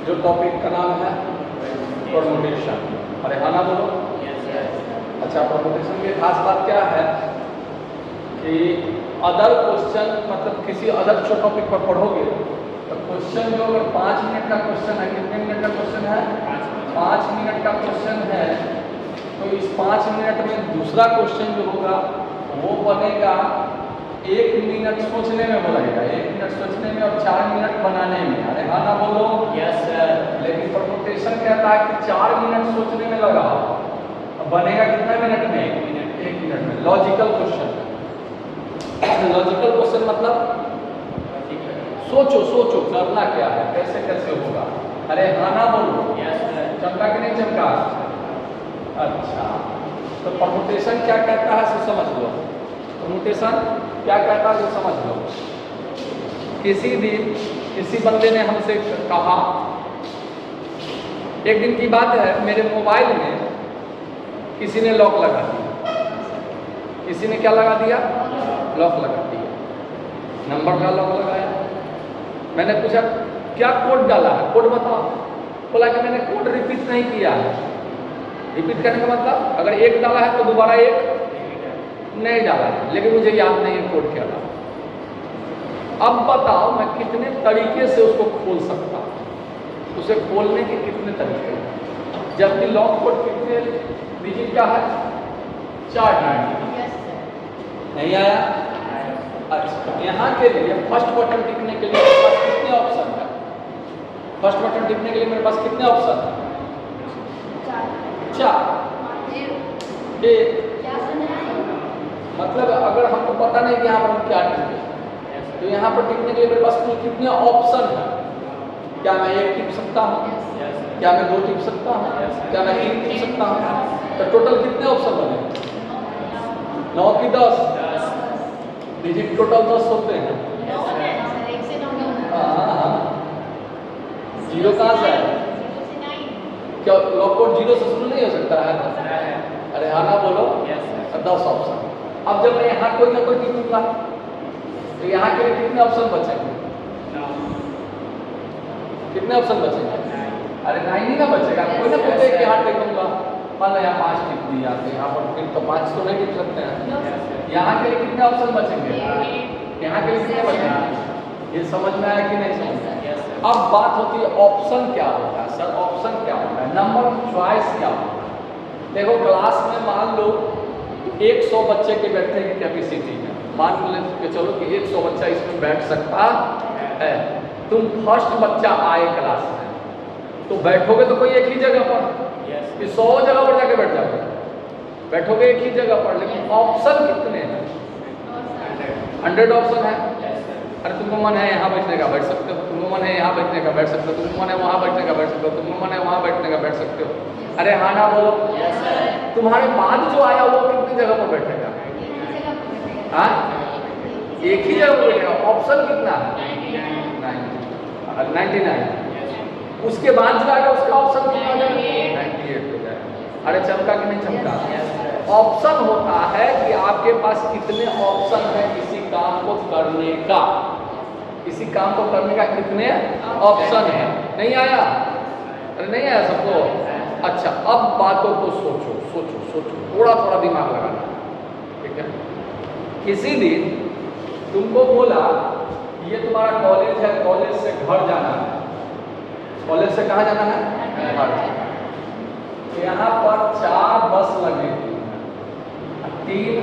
जो टॉपिक का नाम है परमुटेशन। अरे हाँ ना बोलो। अच्छा, परमुटेशन की खास बात क्या है कि अदर क्वेश्चन मतलब किसी अदर टॉपिक पर पढ़ोगे तो क्वेश्चन जो अगर 5 मिनट का क्वेश्चन है, कितने मिनट का क्वेश्चन है? 5 मिनट का क्वेश्चन है, तो इस 5 मिनट में दूसरा क्वेश्चन जो होगा वो बनेगा 1 मिनट सोचने में बनेगा, 1 मिनट सोचने में और 4 मिनट बनाने में। अरे हाँ ना बोलो। Yes sir. लेकिन परमुटेशन कहता है कि 4 मिनट सोचने में लगा, बनेगा कितना मिनट में? 1 मिनट में। Logical question. लॉजिकल क्वेश्चन मतलब सोचो सोचो करना क्या है, कैसे कैसे होगा। अरे हाँ ना बोलो। Yes sir. चमका कि नहीं चमका? अच्छा, तो परमुटेशन क्या कहता है सो समझ लो। परमुटेशन क्या कहता है सो समझ लो। किसी दिन किसी बंदे ने हमसे कहा, एक दिन की बात है, मेरे मोबाइल में किसी ने लॉक लगा दिया। किसी ने क्या लगा दिया? लॉक लगा दिया। नंबर का लॉक लगाया। मैंने पूछा क्या कोड डाला है, कोड बताओ। बोला कि मैंने कोड रिपीट नहीं किया है। रिपीट करने का मतलब अगर 1 डाला है तो दोबारा 1 नहीं डाला है, लेकिन मुझे याद नहीं है कोड क्या डाला। अब बताओ मैं कितने तरीके से उसको खोल सकता हूँ, उसे खोलने के कितने तरीके हैं, जबकि लॉक कोड कितने डिजिट का है? 4 डिजिट। नहीं आया? अच्छा, यहाँ के लिए फर्स्ट बटन टिपने के लिए मेरे पास कितने ऑप्शन है? फर्स्ट बटन टिपने के लिए मेरे पास कितने ऑप्शन है? 4। एक मतलब अगर हमको पता नहीं कि यहाँ पर हम क्या टिपें, तो यहाँ पर टिपने के लिए मेरे पास कुल कितने ऑप्शन है? क्या मैं 1 टिप सकता हूँ? क्या मैं 2 टिप सकता हूँ? क्या मैं 3 टिप सकता हूँ? तो टोटल कितने ऑप्शन बने? 9 की 10 डिजिट टोटल 10 होते हैं। हाँ, 0 कहाँ से है? क्या लॉक कोड 0 से शुरू नहीं हो सकता है? अरे हाँ ना बोलो। 10 ऑप्शन। अब जब मैं यहाँ कोई ना कोई टिपूंगा तो यहाँ के लिए कितने ऑप्शन बचेंगे? कितने ऑप्शन बचेंगे? अरे 9 ही ना बचेगा। कोई ना कोई एक यहाँ टिपूंगा, मान लो यहाँ 5 टिप दिया, तो यहाँ पर फिर तो 5 तो नहीं टिप सकते हैं। यहाँ के लिए कितने ऑप्शन बचेंगे? यहाँ के लिए कितने बचेंगे? ये समझ में आया कि नहीं समझ में आया? अब बात होती है ऑप्शन क्या होता है। सर ऑप्शन क्या होता है? नंबर ऑफ चॉइस क्या होता है? देखो क्लास में मान लो 100 बच्चे के बैठने की कैपेसिटी है। मान के चलो कि 100 बच्चा इसमें बैठ सकता है। तुम फर्स्ट बच्चा आए क्लास में, तो बैठोगे तो कोई एक ही जगह पर, कि 100 जगह पर जाके बैठ जाओगे? बैठोगे एक ही जगह पर, लेकिन ऑप्शन कितने हैं? 100 ऑप्शन है। अरे तुमको मन है यहाँ बैठने का बैठ सकते हो, तुमको मन है यहाँ बैठने का बैठ सकते हो, तुमको मन है वहाँ बैठने का बैठ सकते हो, तुमको मन है वहाँ बैठने का बैठ सकते हो। अरे हाँ ना बोलो। तुम्हारे बाद जो आया वो कितनी जगह पर बैठेगा? हाँ, एक ही जगह पर बैठेगा। ऑप्शन कितना है? 99। उसके बाद जो आएगा उसका ऑप्शन कितना हो जाएगा? 98 हो जाएगा। अरे चमका कि नहीं चमका? ऑप्शन होता है कि आपके पास कितने ऑप्शन है किसी काम को करने का। किसी काम को करने का कितने ऑप्शन है? नहीं आया? अरे नहीं आया सबको? अच्छा, अब बातों को सोचो सोचो सोचो, थोड़ा थोड़ा दिमाग लगाना, ठीक है? किसी दिन तुमको बोला ये तुम्हारा कॉलेज है, कॉलेज से घर जाना है। कॉलेज से कहाँ जाना है? घर जाना है। तो यहाँ पर 4 बस लगे हुए हैं, 3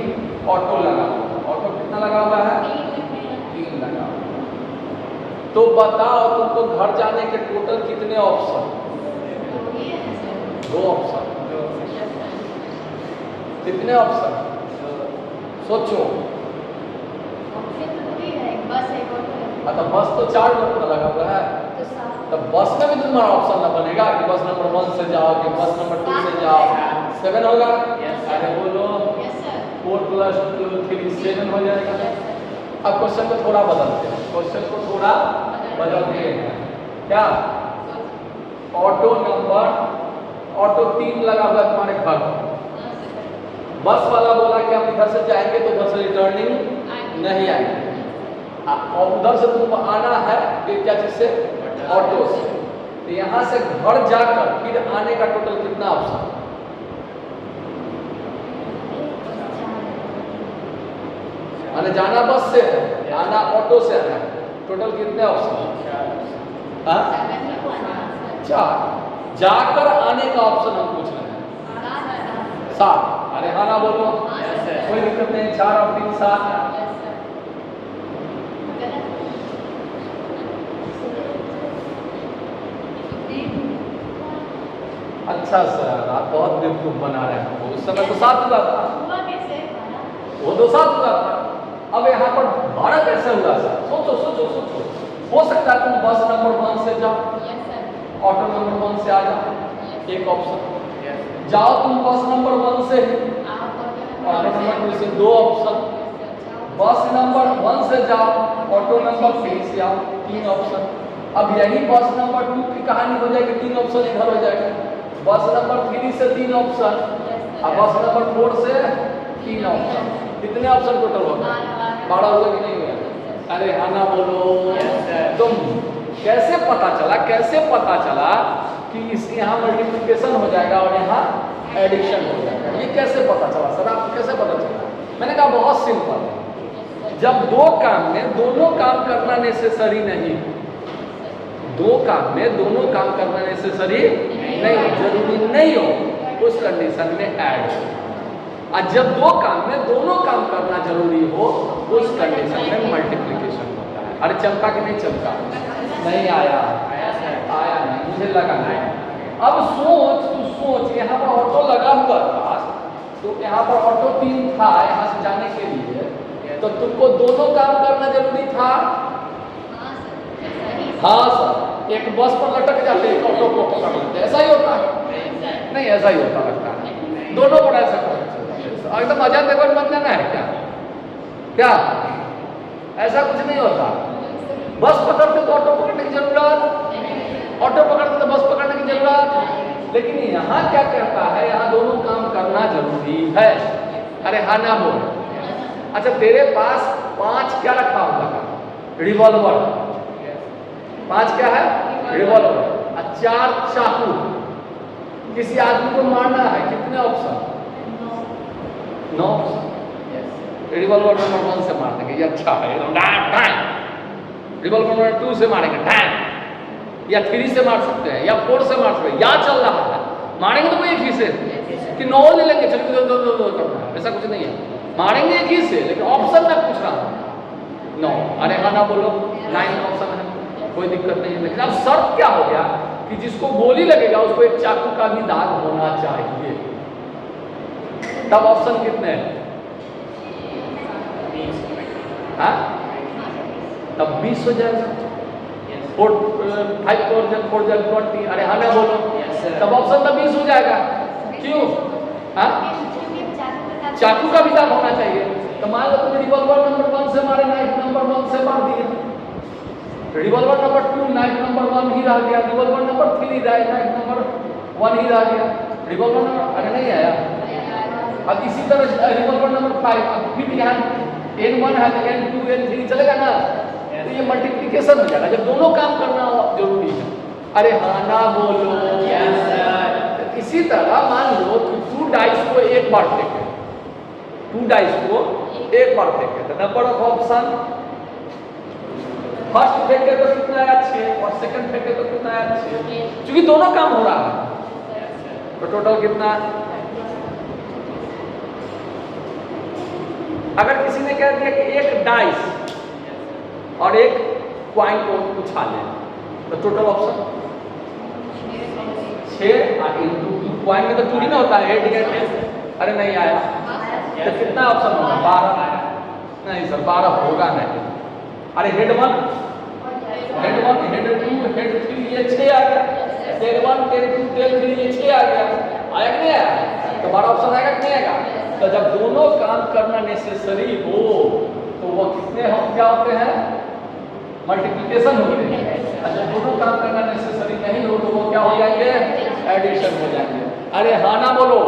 ऑटो लगा हुआ है। ऑटो कितना लगा हुआ है? 3 लगा हुआ है। तो बताओ तुमको घर जाने के टोटल कितने ऑप्शन? 2 ऑप्शन। कितने ऑप्शन? सोचो। तो बस तो 4 लगा हुआ है, तो बस में भी तुम्हारा ऑप्शन ना बनेगा कि बस नंबर 1 से जाओ कि बस नंबर 2 से जाओ। 7 होगा? अरे बोलो। 4 + 2 3 7 हो जाएगा। अब क्वेश्चन को थोड़ा बदलते हैं, क्वेश्चन को थोड़ा बदलते हैं। क्या? ऑटो नंबर, ऑटो 3 लगा हुआ है तुम्हारे घर। बस वाला बोला कि हम इधर से जाएंगे तो उधर से रिटर्निंग नहीं आएंगे, और उधर से तुमको आना है क्या चीज से? ऑटो से। तो यहाँ से घर जाकर फिर आने का टोटल कितना ऑप्शन? माने जाना बस से है, आना ऑटो से है, टोटल कितने ऑप्शन? हाँ, 4। जाकर आने का ऑप्शन हम पूछ रहे हैं 7। अरे हाँ ना बोलो, कोई दिक्कत नहीं। 4 और 3 7। अच्छा सर, आप बहुत बेवकूफ बना रहे हैं। उस समय तो 7 हुआ था, वो तो 7 हुआ था। अब यहाँ पर 12 कैसे हुआ सर? सोचो सोचो सोचो। हो सकता है तुम बस नंबर 1 से जाओ, ऑटो नंबर 1 से आ जाओ, एक ऑप्शन। जाओ तुम बस नंबर 1 से, ऑटो नंबर 2 से 2 ऑप्शन। बस नंबर 1 से जाओ, ऑटो नंबर 3 से आओ, 3 ऑप्शन। अब यही बस नंबर 2 की कहानी हो जाएगी, 3 ऑप्शन इधर हो जाएगा। बस नंबर 3 से 3 ऑप्शन, अब बस नंबर 4 से 3 ऑप्शन। कितने ऑप्शन टोटल होगा? 12 हुआ कि नहीं हुआ? अरे हाँ ना बोलो। तुम कैसे पता चला, कैसे पता चला कि इस यहाँ मल्टीप्लिकेशन हो जाएगा और यहाँ एडिशन हो जाएगा? ये कैसे पता चला सर? आपको कैसे पता चला? मैंने कहा बहुत सिंपल है। जब 2 काम में दोनों काम करना नेसेसरी नहीं, 2 काम में दोनों काम करना नेसेसरी नहीं, जरूरी नहीं हो, उस कंडीशन में ऐड हो। और जब 2 काम में दोनों काम करना जरूरी हो, उस कंडीशन में मल्टीप्लिकेशन होता है। अरे चलता कि नहीं चलता? नहीं आया, आया नहीं, मुझे लगा नहीं। अब सोच, तू सोच, यहाँ पर ऑटो लगा हुआ था, तो यहाँ पर ऑटो 3 था यहाँ से जाने के लिए, तो तुमको दोनों काम करना जरूरी था। हाँ सर, एक बस पर लटक जाते, एक ऑटो को पकड़ लेते, ऐसा ही होता है? नहीं, ऐसा ही होता लगता है। दोनों को ऐसा एकदम अजय देवगन बन जाना है क्या? क्या ऐसा कुछ नहीं होता? बस पकड़ते तो ऑटो पकड़ने की जरूरत, ऑटो पकड़ते तो बस पकड़ने की जरूरत। लेकिन यहाँ क्या कहता है? यहाँ दोनों काम करना जरूरी है। अरे हाँ ना बोल। अच्छा, तेरे पास 5 क्या रखा होगा? रिवॉल्वर। 5 क्या है? रिवॉल्वर। 4 चाकू। किसी आदमी को मारना है, कितने ऑप्शन? 9 ऑप्शन। रिवॉल्वर नंबर 1 से मार देंगे, ये अच्छा है, रिवॉल्वर नंबर 2 से मारेंगे, या 3 से मार सकते हैं, या 4 से मार सकते हैं, या चल रहा है मारेंगे तो एक ही से कि 9 ले लेंगे, चलिए दो करना है, ऐसा कुछ नहीं है, मारेंगे एक ही से। लेकिन ऑप्शन मैं पूछ रहा हूँ 9। अरे हाँ ना बोलो, 9 ऑप्शन है, कोई दिक्कत नहीं है। लेकिन अब शर्त क्या हो गया कि जिसको गोली लगेगा उसको एक चाकू का भी दाग होना चाहिए। तब ऑप्शन कितने हैं? हाँ, तब 20 हो जाएगा। 5 4 20। अरे हाँ ना बोलो, तब ऑप्शन तब 20 हो जाएगा। क्यों? हाँ, चाकू का भी दाग होना चाहिए। तो मान लो तुम रिवॉल्वर नंबर 1 से मारे, नाइफ नंबर 1 से मार दिए, रिवॉल्वर नंबर 2 नाइफ नंबर 1 ही रह गया, रिवॉल्वर नंबर 3 नाइफ नंबर 1 ही रह गया, रिवॉल्वर नंबर अरे नहीं आया। अब इसी तरह रिवॉल्वर नंबर 5, अब फिर यहाँ N1 है तो N2 N3 चलेगा ना? तो ये मल्टीप्लिकेशन हो जाएगा जब दोनों काम करना जरूरी है। अरे हाँ ना बोलो। इसी तरह मान लो कि 2 डाइस को एक बार फेंके, 2 डाइस को एक बार फेंके, तो नंबर ऑफ ऑप्शन, फर्स्ट फेंके तो कितना आया? 6, और सेकंड फेंके तो कितना आया? 6। क्योंकि दोनों काम हो रहा है, तो टोटल कितना? अगर किसी ने कह दिया कि एक डाइस और एक क्वाइन को उछाले, तो टोटल ऑप्शन 6 और इनटू क्वाइन में तो 2 ही ना होता है, 8। अरे नहीं आया, तो कितना ऑप्शन होगा? 12। नहीं सर, 12 होगा नहीं। अरे हेड 1, हेड 1, हेड 2, हेड 3, ये 6 आ गया। हेड 1, हेड 2, हेड 3, ये 6 आ गया। आया कि नहीं आया? तो 12 ऑप्शन आएगा कि नहीं आएगा? तो जब दोनों काम करना नेसेसरी हो तो वो कितने हो, क्या होते हैं? मल्टीप्लिकेशन होते हैं। और जब दोनों काम करना नेसेसरी नहीं हो तो वो क्या हो जाएंगे? एडिशन हो जाएंगे। अरे हाँ ना बोलो,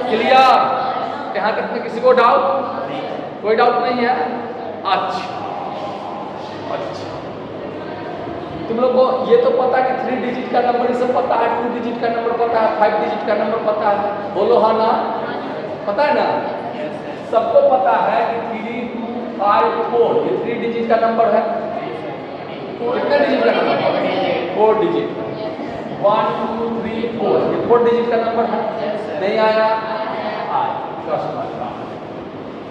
क्लियर? यहाँ तक में किसी को डाउट? कोई डाउट नहीं है? अच्छा, तुम लोग को ये तो पता है कि 3 डिजिट का नंबर ये सब पता है, 2 डिजिट का नंबर पता है, 5 डिजिट का नंबर पता है, बोलो हाँ ना, पता है ना? सबको पता है कि 3, 2, 5, 4 ये 3 डिजिट का नंबर है। कितने डिजिट का नंबर है? 4 डिजिट। 1, 2, 3, 4 ये 4 डिजिट का नंबर है। नहीं आया?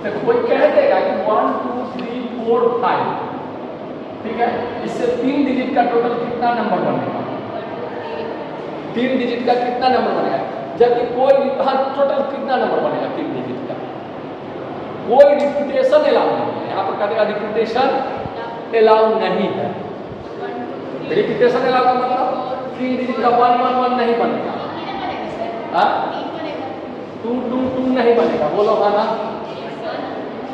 तो कोई कह देगा कि 1, 2, 3, 4, 5, ठीक है, इससे 3 डिजिट का टोटल कितना नंबर बनेगा? 3 डिजिट का कितना नंबर बनेगा? जबकि कोई टोटल कितना नंबर बनेगा 3 डिजिट का? कोई रिपीटेशन अलाउ नहीं है। यहाँ पर कहेगा रिपीटेशन अलाउ नहीं है। रिपीटेशन अलाउ का मतलब 3 डिजिट का 1, 1, 1 नहीं बनेगा, 2, 2, 2 नहीं बनेगा, बोलो हाँ ना?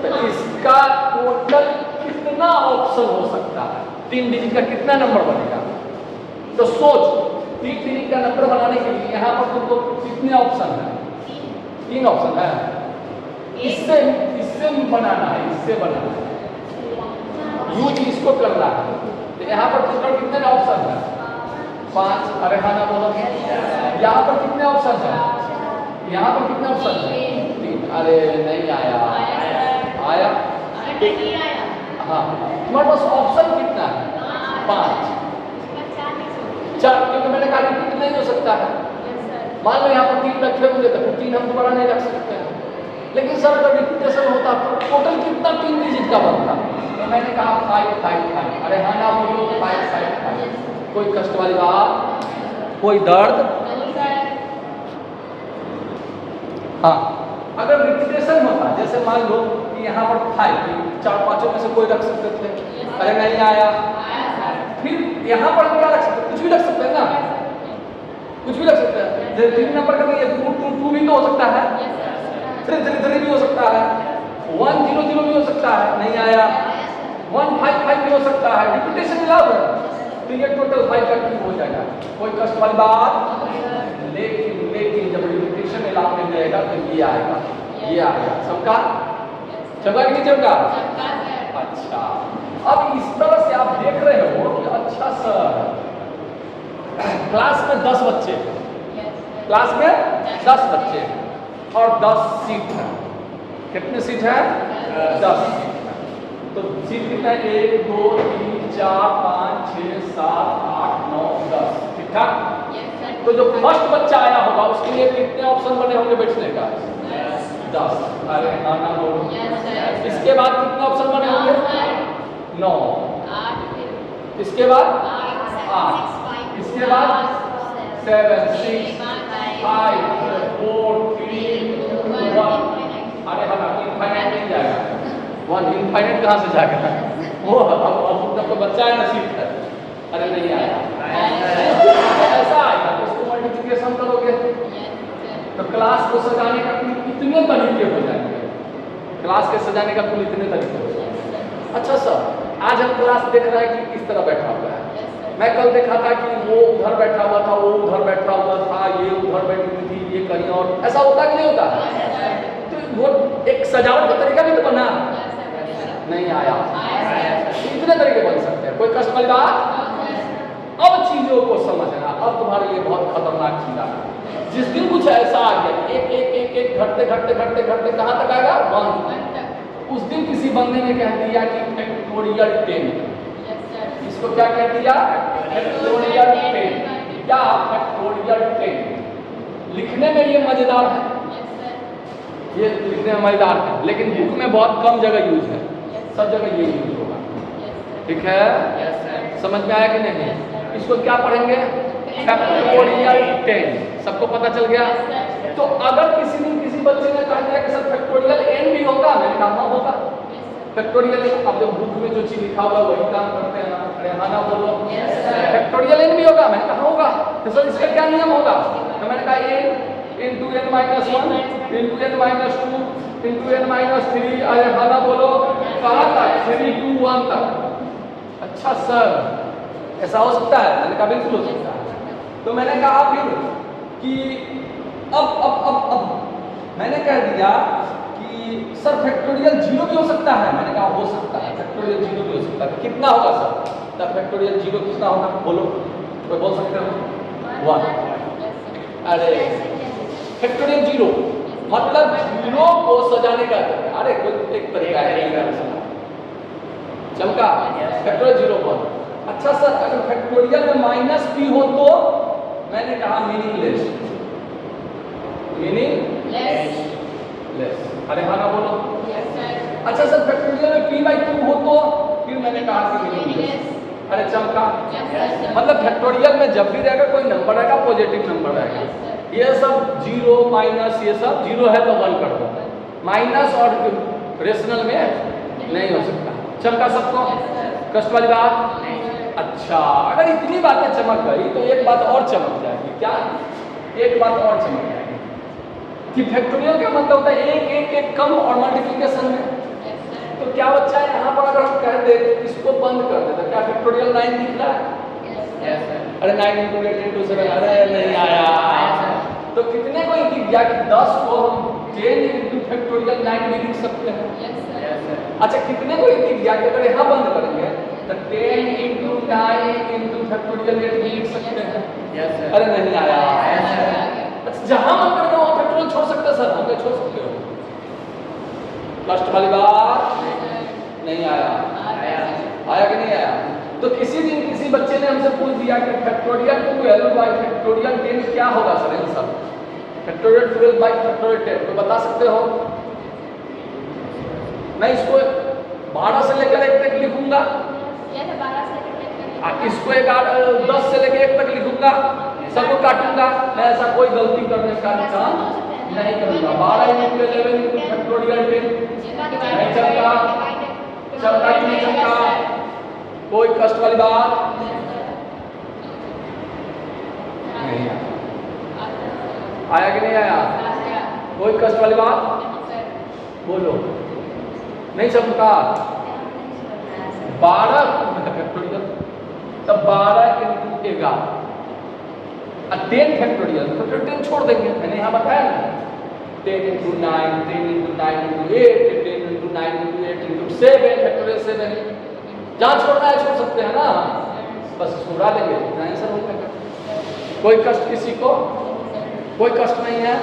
तो इसका टोटल कितना ऑप्शन हो सकता है? 3 डिजिट का कितना नंबर बनेगा? तो सोच, 3 डिजिट का नंबर बनाने के लिए यहाँ पर तुमको कितने ऑप्शन है? 3 ऑप्शन है। इससे बनाना है, इससे बनाना है, यूज इसको करना है। तो यहाँ पर टोटल कितने ऑप्शन है? 5। अरे हाँ ना बोलो। यहाँ पर कितने ऑप्शन है? यहाँ पर कितने ऑप्शन है? 3। अरे नहीं आया। आया? हाँ, तुम्हारे पास ऑप्शन कितना है? 5। 4, क्योंकि मैंने कहा रिपीट नहीं हो सकता है। मान लो यहाँ पर 3 रखे होंगे तो फिर 3 हम दोबारा नहीं रख सकते हैं। लेकिन सर अगर रिपीटेशन होता तो टोटल कितना 3 डिजिट का बनता? तो मैंने कहा 5, 5, 5। अरे हाँ ना बोलो, 5, 5, 5। कोई कष्ट वाली बात, कोई दर्द? हाँ, अगर रिपीटेशन होता, जैसे मान लो कि यहाँ पर 5, 4, 5 में से कोई रख सकते थे। अरे नहीं आया। फिर यहाँ पर क्या रख सकते? कुछ भी रख सकते हैं ना, कुछ भी रख सकते हैं। जैसे 3 नंबर का 2, 2, 2 भी तो हो सकता है, 3, 3, 3 भी हो सकता है, 1, 0, 0 भी हो सकता है। नहीं आया। 1, 5, 5 भी हो सकता है। रिपीटेशन अलाउड है, तो ये टोटल 5 का क्यूब हो जाएगा। कोई कष्ट वाली बात? लेकिन जब रिपीटेशन अलाउड नहीं रहेगा तो ये आएगा, ये आएगा। सबका चमका कि नहीं चमका? अच्छा, अब इस तरह से आप देख रहे हो कि अच्छा सर क्लास में 10 बच्चे हैं, क्लास में 10 बच्चे हैं और 10 सीट है। कितने सीट है? 10 सीट है। तो सीट कितना है? 1, 2, 3, 4, 5, 6, 7, 8, 9, 10। ठीक ठाक? तो जो फर्स्ट बच्चा आया होगा उसके लिए कितने ऑप्शन बने होंगे बैठने का? 10। अरे हाँ ना बोलो। इसके बाद कितने ऑप्शन बने होंगे? 9। इसके बाद 8। इसके बाद 7, 6, 5, 4, 3, 2, 1। अरे हाँ, इनफाइनाइट नहीं जाएगा। 1 इनफाइनाइट कहाँ से जाएगा? वो अब तो बच्चा है, नसीब है। अरे नहीं आया। ऐसा आएगा तो इसको मल्टीप्लिकेशन करोगे तो क्लास को सजाने का कुल इतने तरीके हो जाएंगे। क्लास के सजाने का कुल इतने तरीके हो जाएंगे। अच्छा सर, आज हम क्लास देख रहे हैं कि किस तरह बैठा हुआ है। मैं कल देखा था कि वो उधर बैठा हुआ था, वो उधर बैठा हुआ था, ये उधर बैठी हुई थी, ये कहीं और। ऐसा होता कि नहीं होता? तो वो एक सजावट का तरीका भी तो बना। नहीं आया। इतने तरीके बन सकते हैं। कोई कष्ट वाली बात? अब चीजों को समझना, अब तुम्हारे लिए बहुत खतरनाक चीज है। जिस दिन कुछ ऐसा आ गया, एक घटते घटते घटते घटते कहाँ तक आएगा? 1। उस दिन किसी बंदे ने कह दिया कि फैक्टोरियल 10। इसको क्या कह दिया? फैक्टोरियल 10। क्या? फैक्टोरियल 10। लिखने में ये मजेदार है, ये लिखने में मजेदार है, लेकिन बुक में बहुत कम जगह यूज है। सब जगह ये यूज होगा। ठीक है? समझ में आया कि नहीं? इसको क्या पढ़ेंगे? फैक्टोरियल 10। सबको पता चल गया? तो अगर किसी दिन किसी बच्चे ने कहा दिया कि सर फैक्टोरियल n भी होगा, मैंने कहा होगा। फैक्टोरियल अब जब बुक में जो चीज लिखा हुआ वही काम करते हैं ना। अरे हाँ ना बोलो। फैक्टोरियल n भी होगा, मैंने कहा होगा। तो सर इसका क्या नियम होगा? तो मैंने कहा n into n minus 1 into n minus 2 into n minus 3। अरे हाँ ना बोलो। कहाँ तक? 3 to 1 तक। अच्छा सर ऐसा हो सकता है? मैंने कहा बिल्कुल हो सकता है। तो मैंने कहा फिर कि अब मैंने कह दिया कि सर फैक्टोरियल 0 भी हो सकता है। मैंने कहा हो सकता है, फैक्टोरियल 0 भी हो सकता है। कितना होगा सर? तब फैक्टोरियल जीरो कितना होगा बोलो, कोई बोल सकते हो? 1। अरे फैक्टोरियल जीरो मतलब जीरो को सजाने का तरीका। अरे कोई एक तरीका है चमका फैक्टोरियल जीरो पर। अच्छा सर अगर फैक्टोरियल में माइनस p हो तो मैंने कहा मीनिंगलेस, मीनिंगलेस। अरे हाँ ना बोलो। अच्छा सर फैक्टोरियल में p/2 हो तो फिर मैंने कहा कि मीनिंगलेस। अरे चमका मतलब फैक्टोरियल में जब भी रहेगा कोई नंबर रहेगा पॉजिटिव नंबर रहेगा। ये सब जीरो माइनस ये सब जीरो है तो 1 कर दो, माइनस और रेशनल में नहीं हो सकता। चमका सबको? कष्ट वाली बात? अच्छा अगर इतनी बातें चमक गई तो एक बात और चमक जाएगी। क्या? एक बात और चमक जाएगी कि फैक्टोरियल का मतलब होता है एक एक एक कम और मल्टीप्लिकेशन में। तो क्या बच्चा है यहाँ पर अगर हम कह दे इसको बंद कर दे तो क्या फैक्टोरियल 9 दिख रहा है? अरे 9 × 8 × 7 अरे नहीं आया। तो कितने को दिख गया कि 10 को हम 10 × फैक्टोरियल 9 भी लिख सकते हैं। अच्छा कितने को दिख गया कि अगर यहाँ बंद करेंगे तो 10 × 9 × फैक्टोरियल 8 भी लिख सकते हैं। अरे नहीं आया। अच्छा जहाँ मन करेगा वहाँ फैक्टोरियल छोड़ सकते हैं सर, हम नहीं छोड़ सकते हो। लास्ट वाली बात नहीं आया। आया कि नहीं आया? तो किसी दिन किसी बच्चे ने हमसे पूछ दिया कि फैक्टोरियल 12 बाई फैक्टोरियल 10 क्या होगा sir answer? Factorial 12 by factorial 10 तो बता सकते हो? मैं इसको 12 से लेकर 1 तक लिखूंगा, इसको 10 से लेकर 1 तक लिखूंगा, सबको काटूंगा। मैं ऐसा कोई गलती करने का काम नहीं करूंगा। 12 × 11 × फैक्टोरियल 10 नहीं चलता। चलता कि नहीं चलता? कोई कष्ट वाली बात नहीं आया कि नहीं आया? कोई कष्ट वाली बात बोलो। नहीं चमका? 12 फैक्टोरियल तब 12 × 11 10 फैक्टोरियल तो 10 छोड़ देंगे। मैंने यहाँ बताया ना 10 × 9 10 × 9 × 8 10 × 9 × 8 × 7 फैक्टोरियल 7 जहाँ छोड़ना है छोड़ सकते हैं ना, बस छोड़ा लेंगे आंसर हो जाएगा। कोई कष्ट किसी को? कोई कष्ट नहीं है।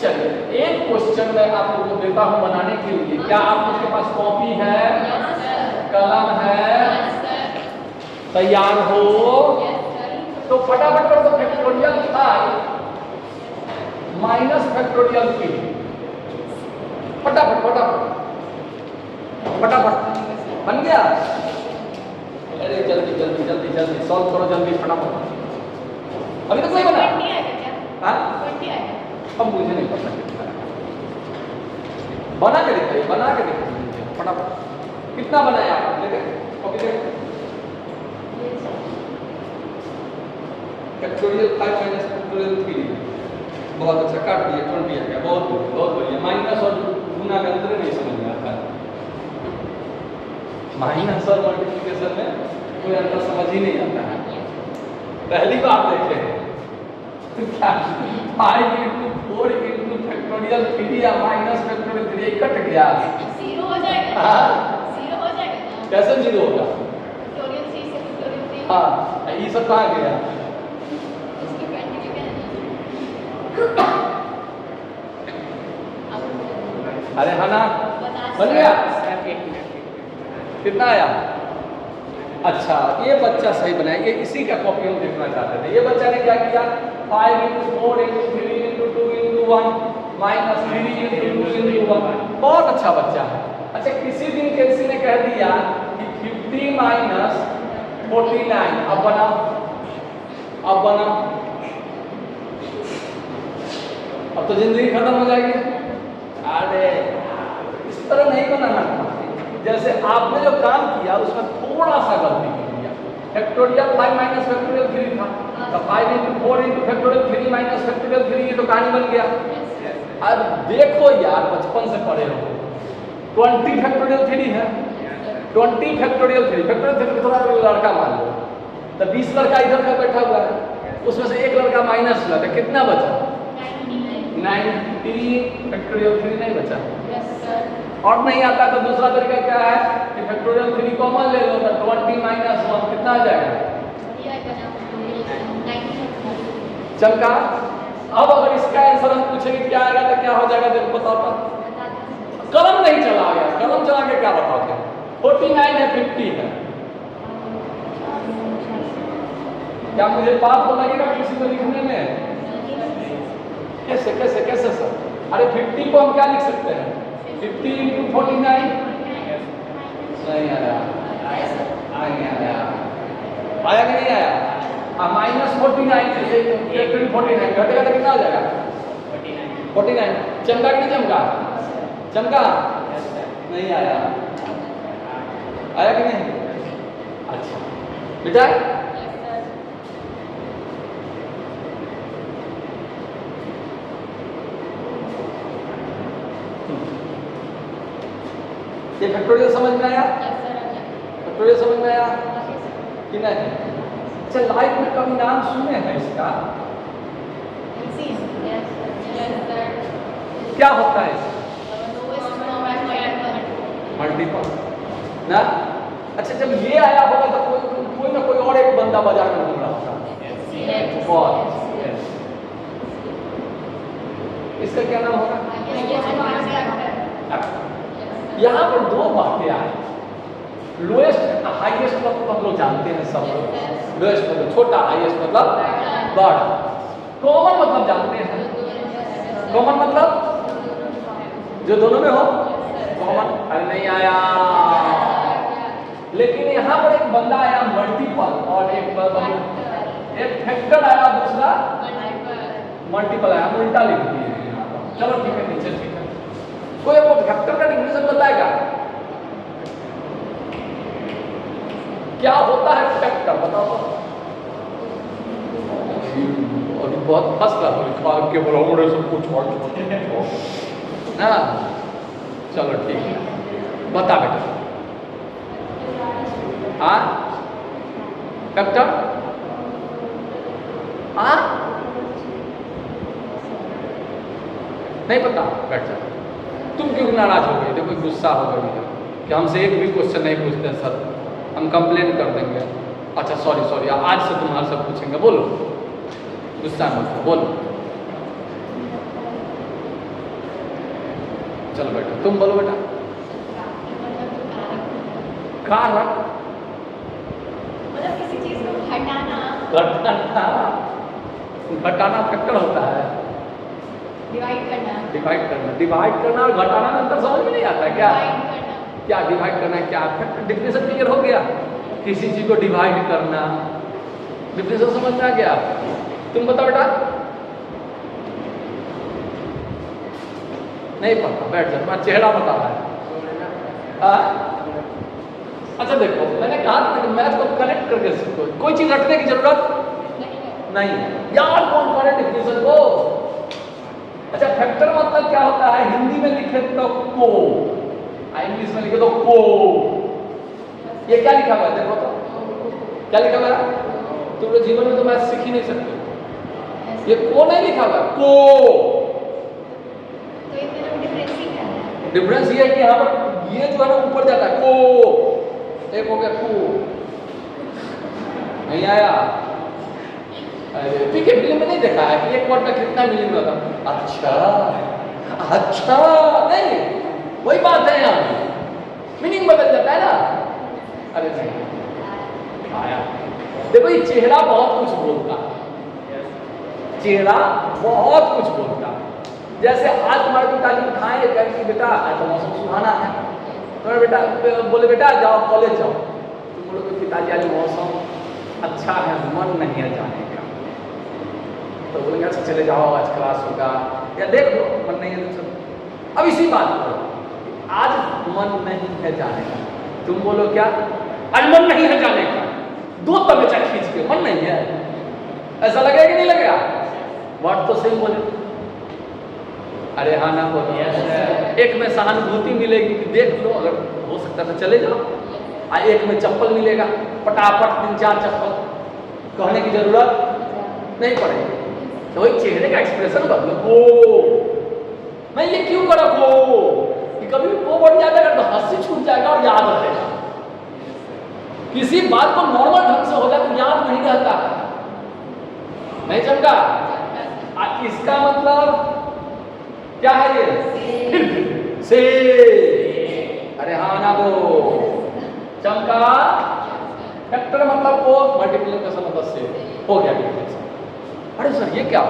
चलिए एक क्वेश्चन मैं आप लोगों को देता हूँ बनाने के लिए। क्या आप लोगों के पास कॉपी है, कलम है, तैयार हो तो फटाफट कर दो। फैक्टोरियल माइनस फैक्टोरियल 3 फटाफट फटाफट फटाफट बन गया। अरे जल्दी जल्दी जल्दी जल्दी सॉल्व करो जल्दी फटाफट। अभी तक नहीं बना? हाँ अब मुझे नहीं पता कितना बना के दिखाइए, बना के दिखाइए फटाफट। कितना बनाया आप? फैक्टोरियल 5 माइनस फैक्टोरियल 3 बहुत अच्छा काट दिया 20 आ गया। बहुत बढ़िया। माइनस और गुना का अंतर नहीं समझ में आता। माइनस और मल्टीप्लिकेशन में कोई अंतर समझ ही नहीं आता है। पहली बार देखे क्या 5 × 4 × फैक्टोरियल 3 या माइनस फैक्टोरियल 3 कट गया, जीरो हो जाएगा। जीरो हो जाएगा। कैसे जीरो होगा? फैक्टोरियल 3 से फैक्टोरियल 3 हाँ ये सब कहाँ गया? इसकी क्वांटिटी क्या है? अरे हाँ ना बन गया। कितना आया? अच्छा ये बच्चा सही बनाया। ये इसी का कॉपी हम देखना चाहते थे। ये बच्चा ने क्या किया 5 × 4 × 3 × 2 × 1 माइनस 3 × 2 × 1 बहुत अच्छा बच्चा है। अच्छा किसी दिन किसी ने कह दिया कि 50 माइनस 49 अब बनाओ अब तो जिंदगी खत्म हो जाएगी। अरे इस तरह नहीं बनाना था। जैसे आपने जो काम किया उसमें थोड़ा सा गलती कर दिया। फैक्टोरियल 5 माइनस फैक्टोरियल 3 था तो 5 × 4 × फैक्टोरियल 3 माइनस फैक्टोरियल 3 ये तो कहानी बन गया। अब देखो यार बचपन से पढ़े हो 20 फैक्टोरियल 3 है 20 फैक्टोरियल 3 फैक्टोरियल 3 थोड़ा लड़का मान लो तो 20 लड़का इधर का बैठा हुआ है उसमें से एक लड़का माइनस हुआ तो कितना बचा? 90 फैक्टोरियल 3 नहीं बचा। और नहीं आता तो दूसरा तरीका क्या है कि फैक्टोरियल 3 कॉमन ले लो तो 20 माइनस 1 कितना आ जाएगा? ये आएगा ना 19। चमका। अब अगर इसका आंसर हम पूछेंगे क्या आएगा तो क्या हो जाएगा देखो बताओ तो। कलम नहीं चला गया, कलम चला के क्या बताओगे? 49 है 50 है। क्या मुझे बात तो लगेगा किसी को लिखने में? कैसे कैसे कैसे सर? अरे 50 को हम क्या लिख सकते हैं? 50 into 49 नहीं आया, नहीं आया, आया कि नहीं आया? माइनस 49 से 49 घटेगा तो कितना हो जाएगा? 49। चमका कि नहीं चमका? चमका? नहीं आया, आया कि नहीं? अच्छा बेटा ये फैक्टोरियल समझ में आया? फैक्टोरियल समझ में आया कि नहीं? अच्छा लाइफ में कभी नाम सुने हैं इसका? क्या होता है? मल्टीपल ना। अच्छा जब ये आया होगा तो कोई ना कोई और एक बंदा बाजार में घूम रहा होगा। इसका क्या नाम होगा? यहाँ पर दो बातें आई, लोएस्ट हाईएस्ट मतलब हम लोग जानते हैं सब लोग। लोएस्ट मतलब छोटा, हाईएस्ट मतलब बड़ा। कॉमन मतलब जानते हैं। कॉमन मतलब जो दोनों में हो कॉमन। अरे नहीं आया, लेकिन यहाँ पर एक बंदा आया मल्टीपल और एक फैक्टर आया, दूसरा मल्टीपल आया। उल्टा लिख दिए यहाँ पर। चलो ठीक है नीचे ठीक है। कोई आपको फैक्टर का डिफिनेशन बताएगा? क्या होता है फैक्टर बताओ। अभी बहुत फर्स्ट क्लास लिखा के बराबर सब कुछ ना। चलो ठीक है बता बेटा। हाँ फैक्टर हाँ नहीं पता। बैठ जा। तुम क्यों नाराज हो गए? देखो गुस्सा हो गई है कि हमसे एक भी क्वेश्चन नहीं पूछते सर, हम कंप्लेन कर देंगे। अच्छा सॉरी सॉरी, आज से तुम्हारा सब पूछेंगे। बोलो गुस्सा मत हो, बोलो। चलो बेटा तुम बोलो बेटा। कारक मतलब किसी चीज को घटाना। घटाना फैक्टर होता है। डिवाइड करना। डिवाइड करना, डिवाइड करना और घटाना में अंतर समझ में नहीं आता क्या? डिवाइड करना। क्या डिवाइड करना है? क्या फैक्टर डिफिनेशन क्लियर हो गया? किसी चीज को डिवाइड करना डिफिनेशन समझ में आ गया? तुम बताओ बेटा। नहीं पता, बैठ जा। तुम्हारा चेहरा बता रहा है। अच्छा देखो मैंने कहा था कि मैथ को कनेक्ट करके सीखो। कोई चीज रटने की जरूरत नहीं है। यार कौन करे डिफिनेशन को? अच्छा फैक्टर मतलब क्या होता है? हिंदी में लिखे तो को, इंग्लिश में लिखे तो को। ये क्या लिखा हुआ है देखो तो, क्या लिखा हुआ है? तुम लोग जीवन में तो मैथ सीख ही नहीं सकते। ये को नहीं लिखा हुआ को। तो एक डिफरेंस ही क्या है? डिफरेंस ये है कि यहाँ पर ये जो है ना ऊपर जाता है को, एक हो गया को। नहीं आया? अरे पीके फिल्म में नहीं देखा है कि एक वर्ड का कितना मीनिंग होता? अच्छा अच्छा नहीं, वही बात है यहाँ मीनिंग बदल जाता है ना। अरे नहीं आया। देखो ये चेहरा बहुत कुछ बोलता है। चेहरा बहुत कुछ बोलता है। जैसे आज तुम्हारे पिताजी उठाए कि बेटा आज तो मौसम सुहाना है, तुम्हारे बेटा बोले बेटा जाओ कॉलेज जाओ, तुम बोलोगे पिताजी आज मौसम अच्छा है मन नहीं है जाने का, तो बोलेंगे अच्छा चले जाओ आज क्लास होगा या देख लो मन नहीं है तो चलो। अब इसी बात पर आज मन नहीं है जाने का, तुम बोलो क्या आज मन नहीं है जाने का, दो तमेचा खींच के मन नहीं है, ऐसा लगेगा कि नहीं लगेगा? वर्ड तो सही बोले। अरे हाँ ना बोलो। एक में सहानुभूति मिलेगी कि देख लो अगर हो सकता है तो चले जाओ, और एक में चप्पल मिलेगा फटाफट 3-4 चप्पल, कहने की जरूरत नहीं पड़ेगी। तो वही चेहरे का एक्सप्रेशन बदलो। ओ मैं ये क्यों करा को कि कभी भी वो बढ़ जाएगा तो हंसी छूट जाएगा और याद रहेगा। किसी बात को नॉर्मल ढंग से हो जाए तो याद नहीं रहता है, नहीं चमका? इसका मतलब क्या है ये? से। अरे हाँ ना वो चमका। फैक्टर मतलब को, मल्टीप्लिकेशन मतलब से, हो गया डिफरेंस। अरे सर ये क्या?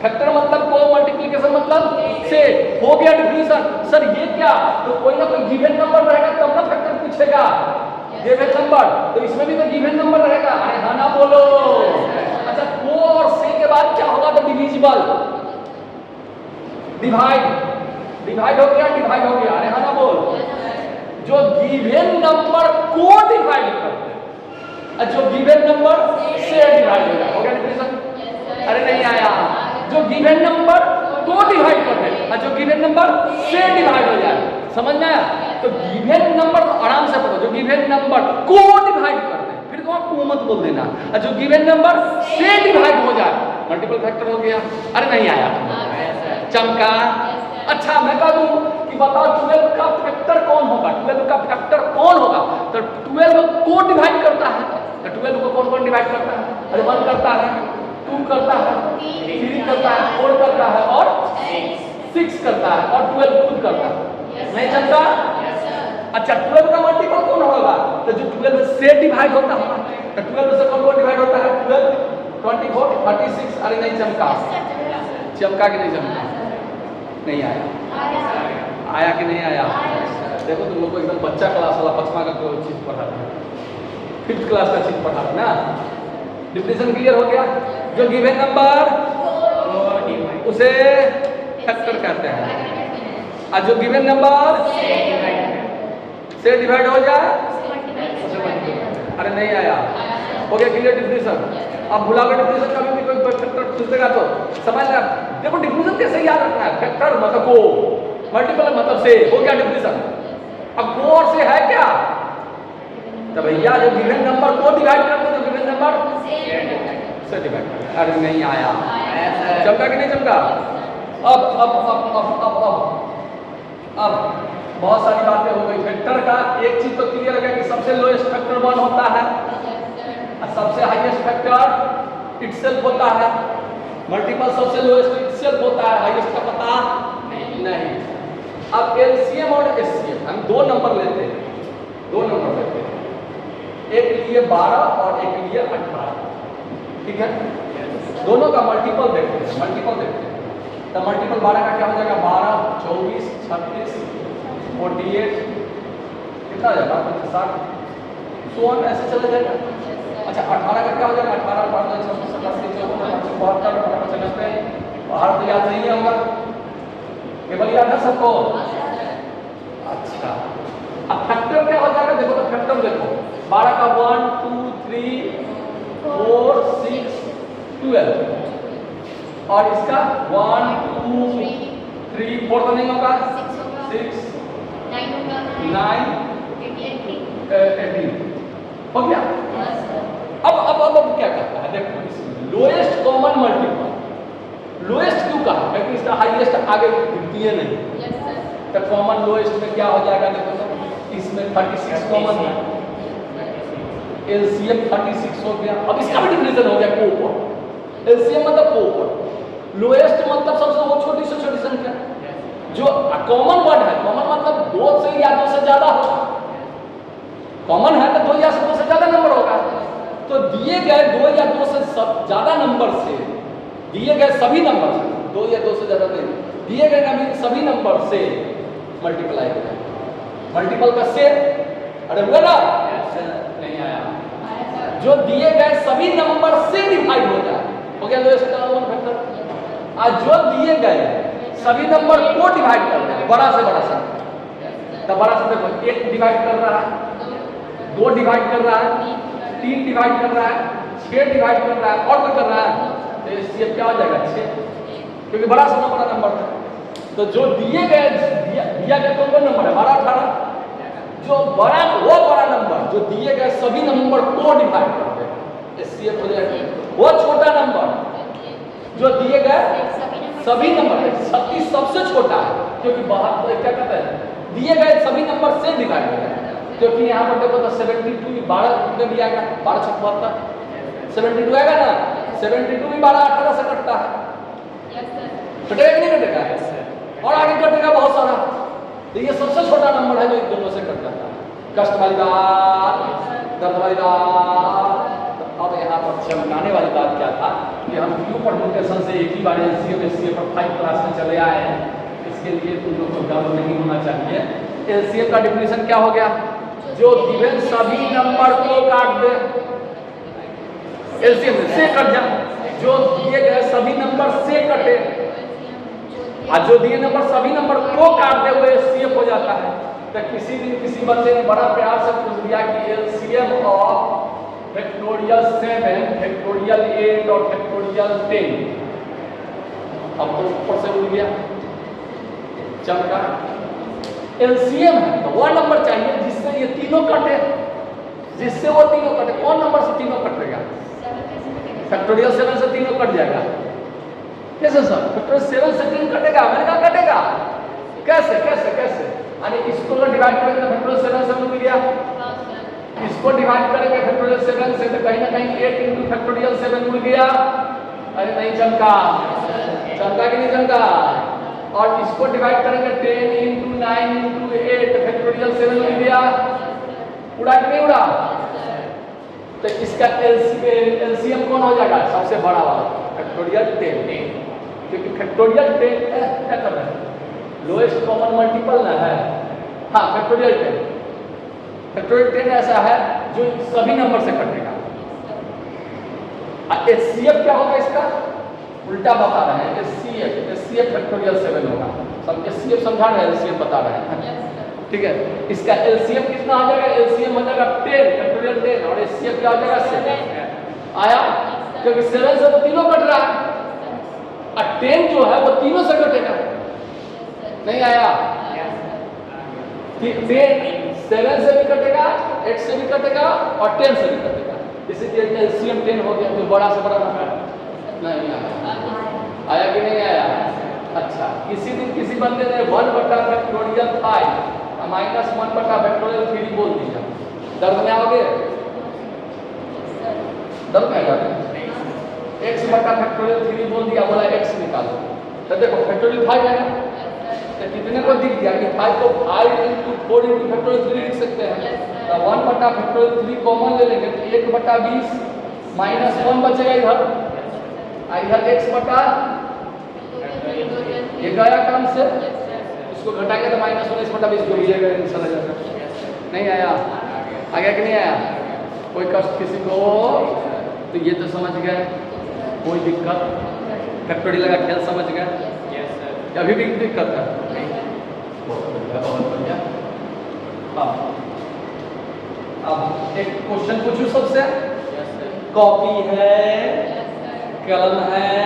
फैक्टर मतलब को, मल्टीप्लिकेशन मतलब से, हो गया डिफिनेशन। सर ये क्या? तो कोई ना कोई गिवन नंबर रहेगा तब ना फैक्टर पूछेगा, गिवन नंबर, तो इसमें भी तो गिवन नंबर रहेगा। अरे हाँ ना बोलो। अच्छा, को और से के बाद क्या होगा? तो डिविजिबल, डिवाइड, डिवाइड हो गया, डिवाइड हो गया। अरे हाँ ना बोल। जो गिवन नंबर को डिवाइड करते हैं, जो गिवन नंबर से डिवाइड हो गया डिफिनेशन। अरे नहीं आया। जो गिवन नंबर को डिवाइड कर दे, जो गिवन नंबर से डिवाइड हो जाए, समझ में आया? तो गिवन नंबर तो आराम से पढ़ो, जो गिवन नंबर को डिवाइड कर दे, फिर तो आप को मत बोल देना, जो गिवन नंबर से डिवाइड हो जाए, मल्टीपल फैक्टर हो गया। अरे नहीं आया, चमका। अच्छा मैं कह दूं कि बताओ 12 का फैक्टर कौन होगा? 12 का फैक्टर कौन होगा? तो 12 को डिवाइड करता है, तो 12 को कौन कौन डिवाइड करता है? अरे 1 करता है, 2 करता है, 3 करता है, 4 करता है और 6 करता है, और 12 खुद करता है, नहीं चलता? अच्छा 12 का मल्टीपल कौन होगा? तो जो 12 से डिवाइड होता है, तो 12 से कौन कौन डिवाइड होता है? 12, 24, 36। अरे नहीं चमका, चमका कि नहीं चमका? नहीं आया, आया कि नहीं आया? देखो तुम लोग को एकदम बच्चा क्लास वाला 5वां का कोई चीज पढ़ा रहे हैं, 5th क्लास का चीज पढ़ा रहे ना। डिफिनेशन क्लियर हो गया? जो गिवन नंबर उसे फैक्टर कहते हैं, और जो गिवन नंबर से डिवाइड हो जाए उसे मल्टीपल। अरे नहीं आया, हो गया क्लियर डिफिनेशन? अब भुला गए डिफिनेशन, कभी भी कोई फैक्टर पूछेगा तो समझ लेना। देखो डिफिनेशन कैसे याद रखना है? फैक्टर मतलब को, मल्टीपल मतलब से, हो गया डिफिनेशन। अब को और से है क्या? तो भैया जो गिवन नंबर को डिवाइड करते हैं, तो गिवन नंबर से डिवाइड करते हैं। अरे नहीं आया, चमका कि नहीं चमका? अब बहुत सारी बातें हो गई। फैक्टर का एक चीज तो क्लियर है कि सबसे लोएस्ट फैक्टर 1 होता है, और सबसे हाईएस्ट फैक्टर इटसेल्फ होता है। मल्टीपल सबसे लोएस्ट इटसेल्फ होता है, हाईएस्ट का पता नहीं। अब एलसीएम और एचसीएफ हम 2 नंबर लेते हैं, 2 नंबर लेते हैं, एक लिए 12 और एक लिए 18, ठीक है? दोनों का मल्टीपल देखते हैं, मल्टीपल देखते हैं। तो मल्टीपल 12 का क्या हो जाएगा? 12, 24, 36, 48, कितना हो जाएगा? 60, 100 ऐसे चले जाएगा। अच्छा 18 का क्या हो जाएगा? 18, 12, 26, 27, 54, 72, 95, बाहर तो याद नहीं होगा, केवल याद है सबको? अच्छा अब फैक्टर क्या हो जाएगा? देखो तो फैक्टर देखो, 12 का 1, 2, 3, 4, 6, 12, और इसका 1, 2, 3, 4 तो नहीं होगा, 6, 9, 18 हो गया। अब क्या करता है? देखो लोएस्ट कॉमन मल्टीपल, लोएस्ट क्यों कहा? क्योंकि इसका हाईएस्ट आगे द्वितीय नहीं, तो कॉमन लोएस्ट में क्या हो जाएगा? देखो तो इसमें 36 कॉमन है, एलसीएम 36 हो गया। अब इसका भी डिफिनेशन हो गया कोपर। एलसीएम मतलब कोपर, लोएस्ट मतलब सबसे वो छोटी से छोटी संख्या, जो कॉमन वर्ड है। कॉमन मतलब 2 से या 2 से ज्यादा होगा, कॉमन है तो 2 या 2 से ज्यादा नंबर होगा। तो दिए गए 2 या 2 से ज्यादा नंबर से, दिए गए सभी नंबर से, 2 या 2 से ज्यादा नहीं, दिए गए सभी नंबर से मल्टीप्लाई करें। मल्टीपल का से, अरे बोला ना? नहीं आया। जो दिए गए सभी नंबर से डिवाइड हो जाए, हो गया लोएस्ट कॉमन फैक्टर। आज जो दिए गए सभी नंबर को डिवाइड कर दें, बड़ा से बड़ा संख्या, तो बड़ा से देखो 1 डिवाइड कर रहा है, 2 डिवाइड कर रहा है, 3 डिवाइड कर रहा है, 6 डिवाइड कर रहा है, और कोई कर रहा है, तो इससे क्या हो जाएगा? 6, क्योंकि बड़ा से बड़ा नंबर था। तो जो दिए गए दिया गया कौन नंबर है? 12, 18। जो बड़ा वो बड़ा नंबर जो दिए गए सभी नंबर को डिवाइड कर दे, एचसीएफ हो जाएगा। वो छोटा नंबर जो दिए गए सभी नंबर है, सबसे छोटा है, क्योंकि बाहर क्या कहते हैं? दिए गए सभी नंबर से डिवाइड हो जाए, क्योंकि यहाँ पर देखो तो 72 12 में भी आएगा, 12 छक 72 72 आएगा ना, 72 भी 12 18 से कटता है, कटेगा कि नहीं कटेगा? और आगे कटेगा बहुत सारा। तो ये सबसे छोटा नंबर है जो इन दोनों से कट जाता है। कष्ट वाली बात, दर्द वाली बात। तो अब यहाँ पर चमकाने वाली बात क्या था कि हम क्यों परम्यूटेशन से एक ही बार एलसीएम एचसीएफ पर 5 क्लास में चले आए हैं, इसके लिए तुम लोग को डर नहीं होना चाहिए। एलसीएम का डिफिनेशन क्या हो गया? जो गिवन सभी नंबर को काट दे, एलसीएम से कट जाए, जो दिए गए सभी नंबर से कटे, और जो दिए नंबर सभी नंबर को काट दे वो एलसीएम हो जाता है। तो किसी दिन किसी बच्चे ने बड़ा प्यार से पूछ दिया कि एलसीएम ऑफ फैक्टोरियल 7, फैक्टोरियल 8 और फैक्टोरियल 10, अब तो ऊपर से उड़ गया चमका। एलसीएम है तो वह नंबर चाहिए जिससे ये तीनों कटे, जिससे वो तीनों कटे। कौन नंबर से तीनों कटेगा? फैक्टोरियल 7 से तीनों कट जाएगा। कैसे सर? फैक्टोरियल 7 से 3 कटेगा? मैंने कहा कटेगा। कैसे कैसे कैसे? यानी इसको डिवाइड करेंगे तो फैक्टोरियल 7 से मिल गया, इसको डिवाइड करेंगे फैक्टोरियल 7 से तो कहीं ना कहीं 8 इंटू फैक्टोरियल 7 मिल गया। अरे नहीं चमका, चमका कि नहीं चमका? और इसको डिवाइड करेंगे 10 इंटू 9 इंटू 8 फैक्टोरियल 7 मिल गया। उड़ा कि नहीं उड़ा? तो इसका एलसीएम कौन हो जाएगा? सबसे बड़ा वाला फैक्टोरियल 10, क्योंकि फैक्टोरियल 10 क्या कर रहे हैं? लोएस्ट कॉमन मल्टीपल ना है। हाँ, फैक्टोरियल 10, फैक्टोरियल 10 ऐसा है जो सभी नंबर से कटेगा। एचसीएफ क्या होगा? इसका उल्टा बता रहे हैं। एचसीएफ फैक्टोरियल 7 होगा। सब एचसीएफ समझा रहे हैं, एलसीएम बता रहे हैं, ठीक है। इसका एलसीएम कितना आ जाएगा? एलसीएम हो जाएगा 10 फैक्टोरियल 10 और एचसीएफ क्या हो जाएगा? 7 आया, क्योंकि 7 से तो तीनों कट रहा है और 10 जो है वो तीनों से कटेगा। नहीं आया? 7 से भी कटेगा, 8 से भी कटेगा और 10 से भी कटेगा। इसीलिए एलसीएम 10 हो गया। तो बड़ा से बड़ा नंबर नहीं आया। आया कि नहीं आया? अच्छा, किसी दिन किसी बंदे ने 1 बटा फैक्टोरियल 5 माइनस 1 बटा फैक्टोरियल 3 बोल दिया। दर्द में आओगे? दर्द में आएगा? x बटा फैक्टोरियल 3 बोल दिया, बोला x निकालो। तो देखो फैक्टोरियल 5 आएगा तो कितने को दिख गया कि 5 को 5 इंटू 4 इंटू फैक्टोरियल 3 लिख सकते हैं। तो 1 बटा फैक्टोरियल 3 कॉमन ले लेंगे तो 1 बटा 20 माइनस 1 बचेगा इधर, इधर x बटा ये गया काम से, इसको घटाएंगे तो माइनस 19 बटा 20 को मिलेगा इंशाल्लाह। नहीं आया? आ गया कि नहीं आया? कोई कष्ट किसी को? तो ये तो समझ गए, कोई दिक्कत? फैक्टोरियल का खेल समझ गए? अभी भी दिक्कत है? बहुत बढ़िया। हाँ, अब एक क्वेश्चन पूछूं सबसे। कॉपी है, कलम है,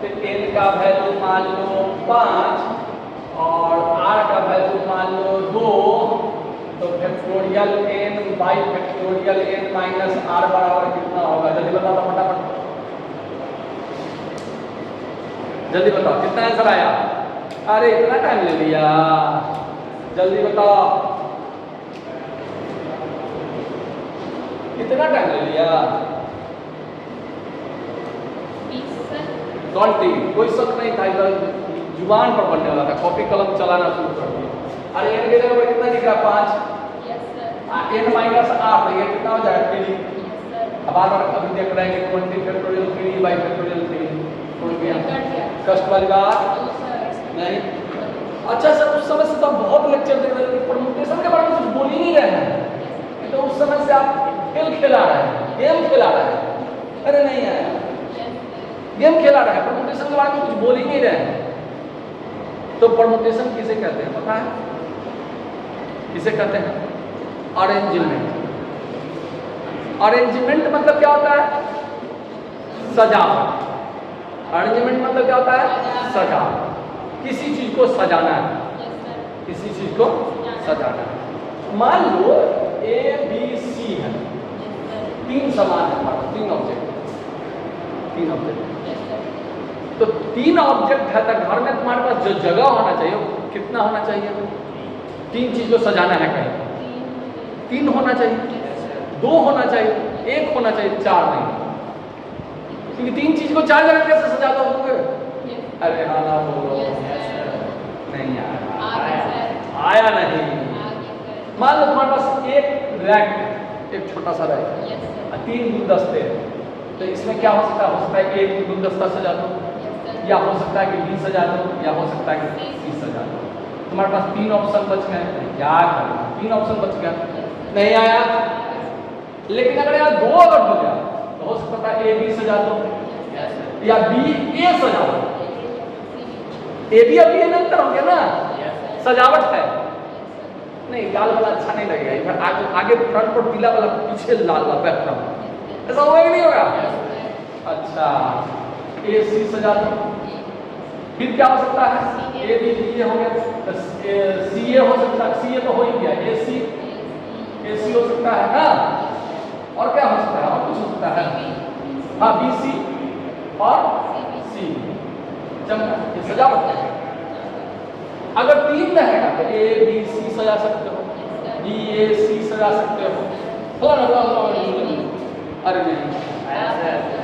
तो n का वैल्यू मान लो 5 और r का वैल्यू मान लो 2, तो factorial n by factorial n minus r बराबर कितना होगा? जल्दी बताओ फटाफट, जल्दी बताओ कितना आंसर आया? अरे इतना टाइम ले लिया, जल्दी बताओ कितना टाइम ले लिया? 20। कोई शक नहीं था, जुबान पर बनने वाला था, कॉपी कलम चलाना शुरू कर दिया। अरे n के जगह पर कितना दिख रहा? 5 n माइनस r, तो ये कितना हो जाएगा? 3। अब बार अभी देख रहे हैं कि 20 फैक्टोरियल 3 बाई फैक्टोरियल 3 छोड़ गया। कष्ट वाली बात नहीं। अच्छा सर, उस समय से तो बहुत लेक्चर दे रहे हैं, परम्यूटेशन के बारे में कुछ बोल ही नहीं रहे हैं। तो उस समय से आप खेल खेला रहे हैं, गेम खेला रहे हैं। अरे नहीं आया, गेम खेला रहे हैं, परम्यूटेशन के बारे में कुछ बोल ही नहीं रहे हैं। तो परम्यूटेशन किसे कहते हैं पता है? किसे कहते हैं? अरेंजमेंट। अरेंजमेंट मतलब क्या होता है? सजावट। अरेंजमेंट मतलब क्या होता है? सजावट। किसी चीज को सजाना है, किसी चीज को सजाना है। मान लो ए बी सी है, 3 सामान है, 3 ऑब्जेक्ट, 3 ऑब्जेक्ट। तो 3 ऑब्जेक्ट है तो घर में तुम्हारे पास जो जगह होना चाहिए कितना होना चाहिए? 3 चीज को सजाना है कहीं 3 होना चाहिए, 2 होना चाहिए, 1 होना चाहिए, 4 नहीं। क्योंकि 3 चीज को 4 जगह कैसे सजा दोगे? अरे हाँ ना बोलो, नहीं आया नहीं। मान लो तुम्हारे पास एक रैक, एक छोटा सा रैक, 3 गुलदस्ते, तो इसमें क्या हो सकता है? हो सकता है कि एक गुलदस्ता सजा दो, या हो सकता है कि 20 सजा दो, या हो सकता है कि 30 सजा दो। तुम्हारे पास 3 ऑप्शन बच गए, क्या करें? 3 ऑप्शन बच गया, नहीं आया। लेकिन अगर यहाँ 2 अगर हो गया तो हो सकता है ए बी सजा दो, या बी ए सजा दो। ए बी अभी अंतर हो गया ना, सजावट है। नहीं, लाल वाला अच्छा नहीं लगेगा, इधर आगे फ्रंट पर पीला वाला, पीछे लाल वाला बैकग्राउंड, ऐसा होगा कि नहीं होगा? अच्छा, ए सी सजा दो। फिर क्या हो सकता है? ए बी बी ए हो गया, सी ए हो सकता है, सी ए तो हो ही गया, ए सी हो सकता है ना। और क्या हो सकता है? और कुछ हो सकता है? हाँ, बी सी और सी, ये सजावट है। अगर 3 रहेगा तो ए बी सी सजा सकते हो, बी ए सी सजा सकते हो। अरे नहीं,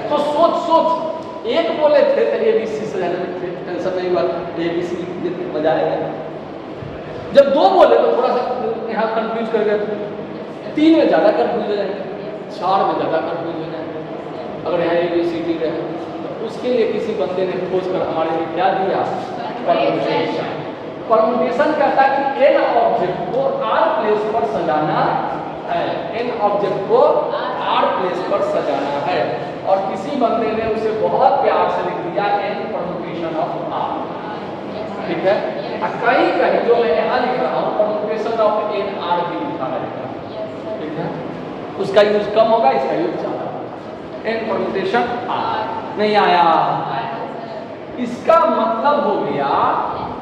तो सोच, एक बोले थे तो ए बी सी सजाने में टेंशन नहीं हुआ, ए बी सी लिख देते, मजा आएगा। जब 2 बोले तो थोड़ा सा यहाँ कंफ्यूज कर गए, 3 में ज़्यादा कंफ्यूज हो जाएंगे, 4 में ज़्यादा कंफ्यूज हो जाएंगे। अगर यहाँ ए बी सी डी रहे तो उसके लिए किसी बंदे ने खोज कर हमारे लिए क्या दिया? परम्यूटेशन। परम्यूटेशन कहता है कि एन ऑब्जेक्ट को आर प्लेस पर सजाना है, एन ऑब्जेक्ट को आर प्लेस पर सजाना है। और किसी बंदे ने उसे बहुत प्यार से लिख दिया एन परम्यूटेशन ऑफ आर, ठीक है। कहीं जो मैं यहाँ लिख रहा हूँ परम्यूटेशन ऑफ एन आर भी लिखा रहेगा, ठीक है। उसका यूज कम होगा, इसका यूज ज्यादा होगा। एन परम्यूटेशन आर नहीं आया, इसका मतलब हो गया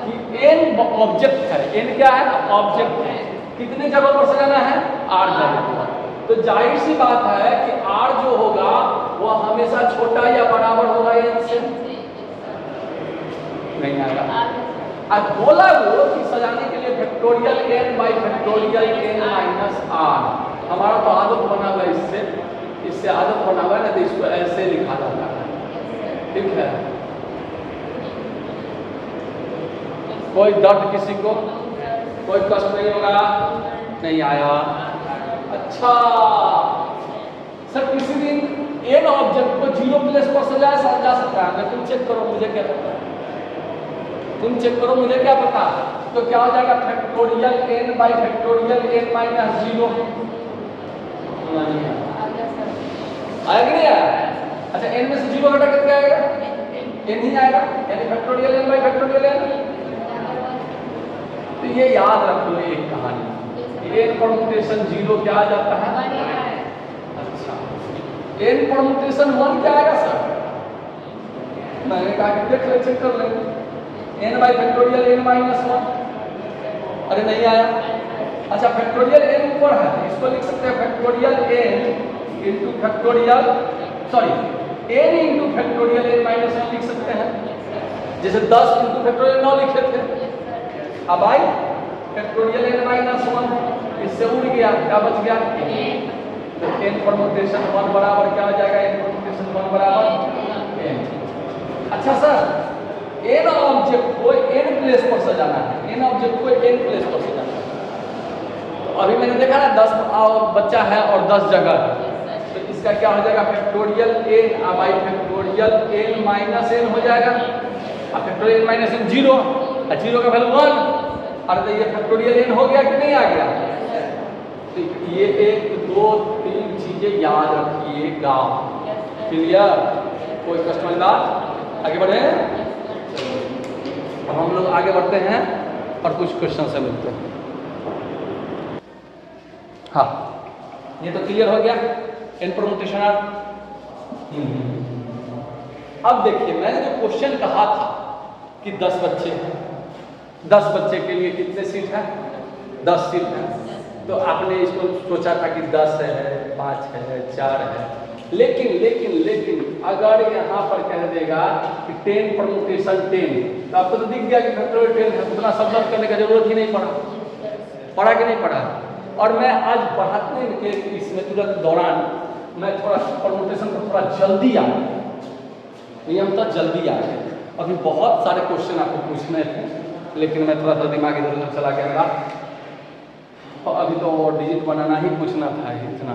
कि एन ऑब्जेक्ट है, एन क्या है? ऑब्जेक्ट है। कितने जगहों पर सजाना है? 8 जगह पर। तो जाहिर सी बात है कि आर जो होगा वह हमेशा छोटा या बराबर होगा एन से, नहीं आएगा। अब बोला वो कि सजाने के लिए factorial n by factorial n minus r. हमारा तो आदत बना हुआ, इससे आदत बना हुआ है ना, तो इसको ऐसे लिखा जाता है, ठीक है। कोई दर्द किसी को, कोई कष्ट नहीं होगा, नहीं आया। अच्छा सर, किसी दिन एन ऑब्जेक्ट को 0 प्लेस पर सजाया जा सकता है? तुम चेक करो, मुझे क्या पता, तुम चेक करो, मुझे क्या पता। तो क्या हो जाएगा? Factorial n by factorial n minus 0 आया कि नहीं आया? अच्छा, एन में से 0 घटा कर क्या आएगा? एन ही आएगा, यानी factorial n by factorial n. तो ये याद रख लो एक कहानी, एन परम्यूटेशन 0 क्या आ जाता है? अच्छा, एन परम्यूटेशन 1 क्या आएगा सर? मैंने कहा कि देख ले, चेक कर ले, n by factorial n minus 1। अरे नहीं आया। अच्छा, फैक्टोरियल एन ऊपर है, इसको लिख सकते हैं factorial n into factorial, sorry n into factorial n minus 1 लिख सकते हैं, जैसे 10 इंटू फैक्टोरियल 9 लिखे थे। अब आई फैक्टोरियल एन माइनस 1, इससे उड़ गया, क्या बच गया? तो एन परम्यूटेशन 1 बराबर क्या हो जाएगा? एन परम्यूटेशन 1 बराबर एन। अच्छा सर, एन ऑब्जेक्ट को एन प्लेस पर सजाना है, एन ऑब्जेक्ट को एन प्लेस पर सजाना है। तो अभी मैंने देखा ना 10 बच्चा है और 10 जगह है, तो इसका क्या हो जाएगा? Factorial n by factorial n minus n हो जाएगा। अब फैक्टोरियल एन माइनस एन 0, 0 का वैल्यू 1। अरे तो ये फैक्टोरियल एन हो गया कि नहीं आ गया? तो ये 1 2 3 चीजें याद रखिएगा, क्लियर? कोई कष्ट वाली बात? आगे बढ़े। अब हम लोग आगे बढ़ते हैं और कुछ क्वेश्चन से मिलते हैं। हाँ, ये तो क्लियर हो गया एन परम्यूटेशन आर। अब देखिए, मैंने जो क्वेश्चन कहा था कि 10 बच्चे हैं, 10 बच्चे के लिए कितने सीट हैं? 10 सीट हैं। तो आपने इसको सोचा था कि 10 है, 5 है, 4 है। लेकिन अगर यहाँ पर कह देगा कि 10 परम्यूटेशन 10, तो आपको तो दिख गया कि फैक्टोरियल 10 है, उतना सब करने का जरूरत ही नहीं पड़ा कि नहीं पड़ा? और मैं आज पढ़ाने के इसमें तुरंत दौरान मैं थोड़ा परमुटेशन को थोड़ा जल्दी आ गया, नियम तो जल्दी आ गया। अभी बहुत सारे क्वेश्चन आपको पूछने थे, लेकिन मैं थोड़ा सा दिमाग इधर उधर चला गया मेरा, और अभी तो डिजिट बनाना ही पूछना था, इतना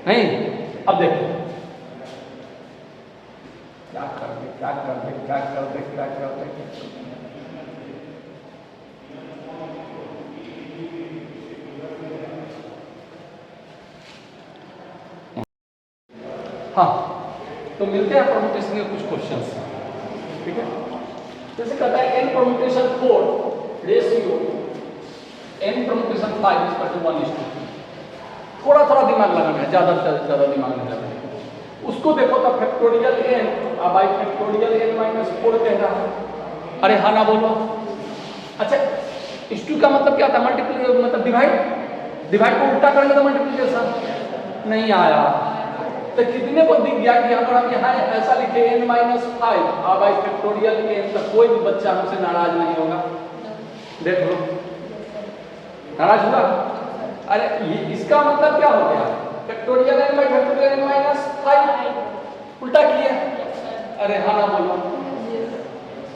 नहीं। अब देखो क्या कर दे क्या कर दे क्या कर दे क्या कर दे। हाँ, तो मिलते हैं परमुटेशन के कुछ क्वेश्चंस, ठीक है। जैसे कहता है n permutation 4 ratio n permutation 5 is equal to 1:2। थोड़ा थोड़ा दिमाग लगाना है, ज़्यादा से ज़्यादा दिमाग नहीं लगाना है। उसको देखो तो factorial n by factorial n minus 4 कह रहा है। अरे हाँ ना बोलो। अच्छा, इस टू का मतलब क्या था? मल्टीप्लाई मतलब डिवाइड को उल्टा करेंगे तो मल्टीप्लिकेशन नहीं आया। तो कितने को दिख गया कि अगर हम यहाँ ऐसा लिखे n minus 5 by factorial n, तो कोई भी बच्चा हमसे नाराज नहीं होगा। देख लो, नाराज हुआ? अरे ये इसका मतलब क्या हो गया? Factorial n by factorial n minus 5 उल्टा किया। अरे हाँ ना बोलो,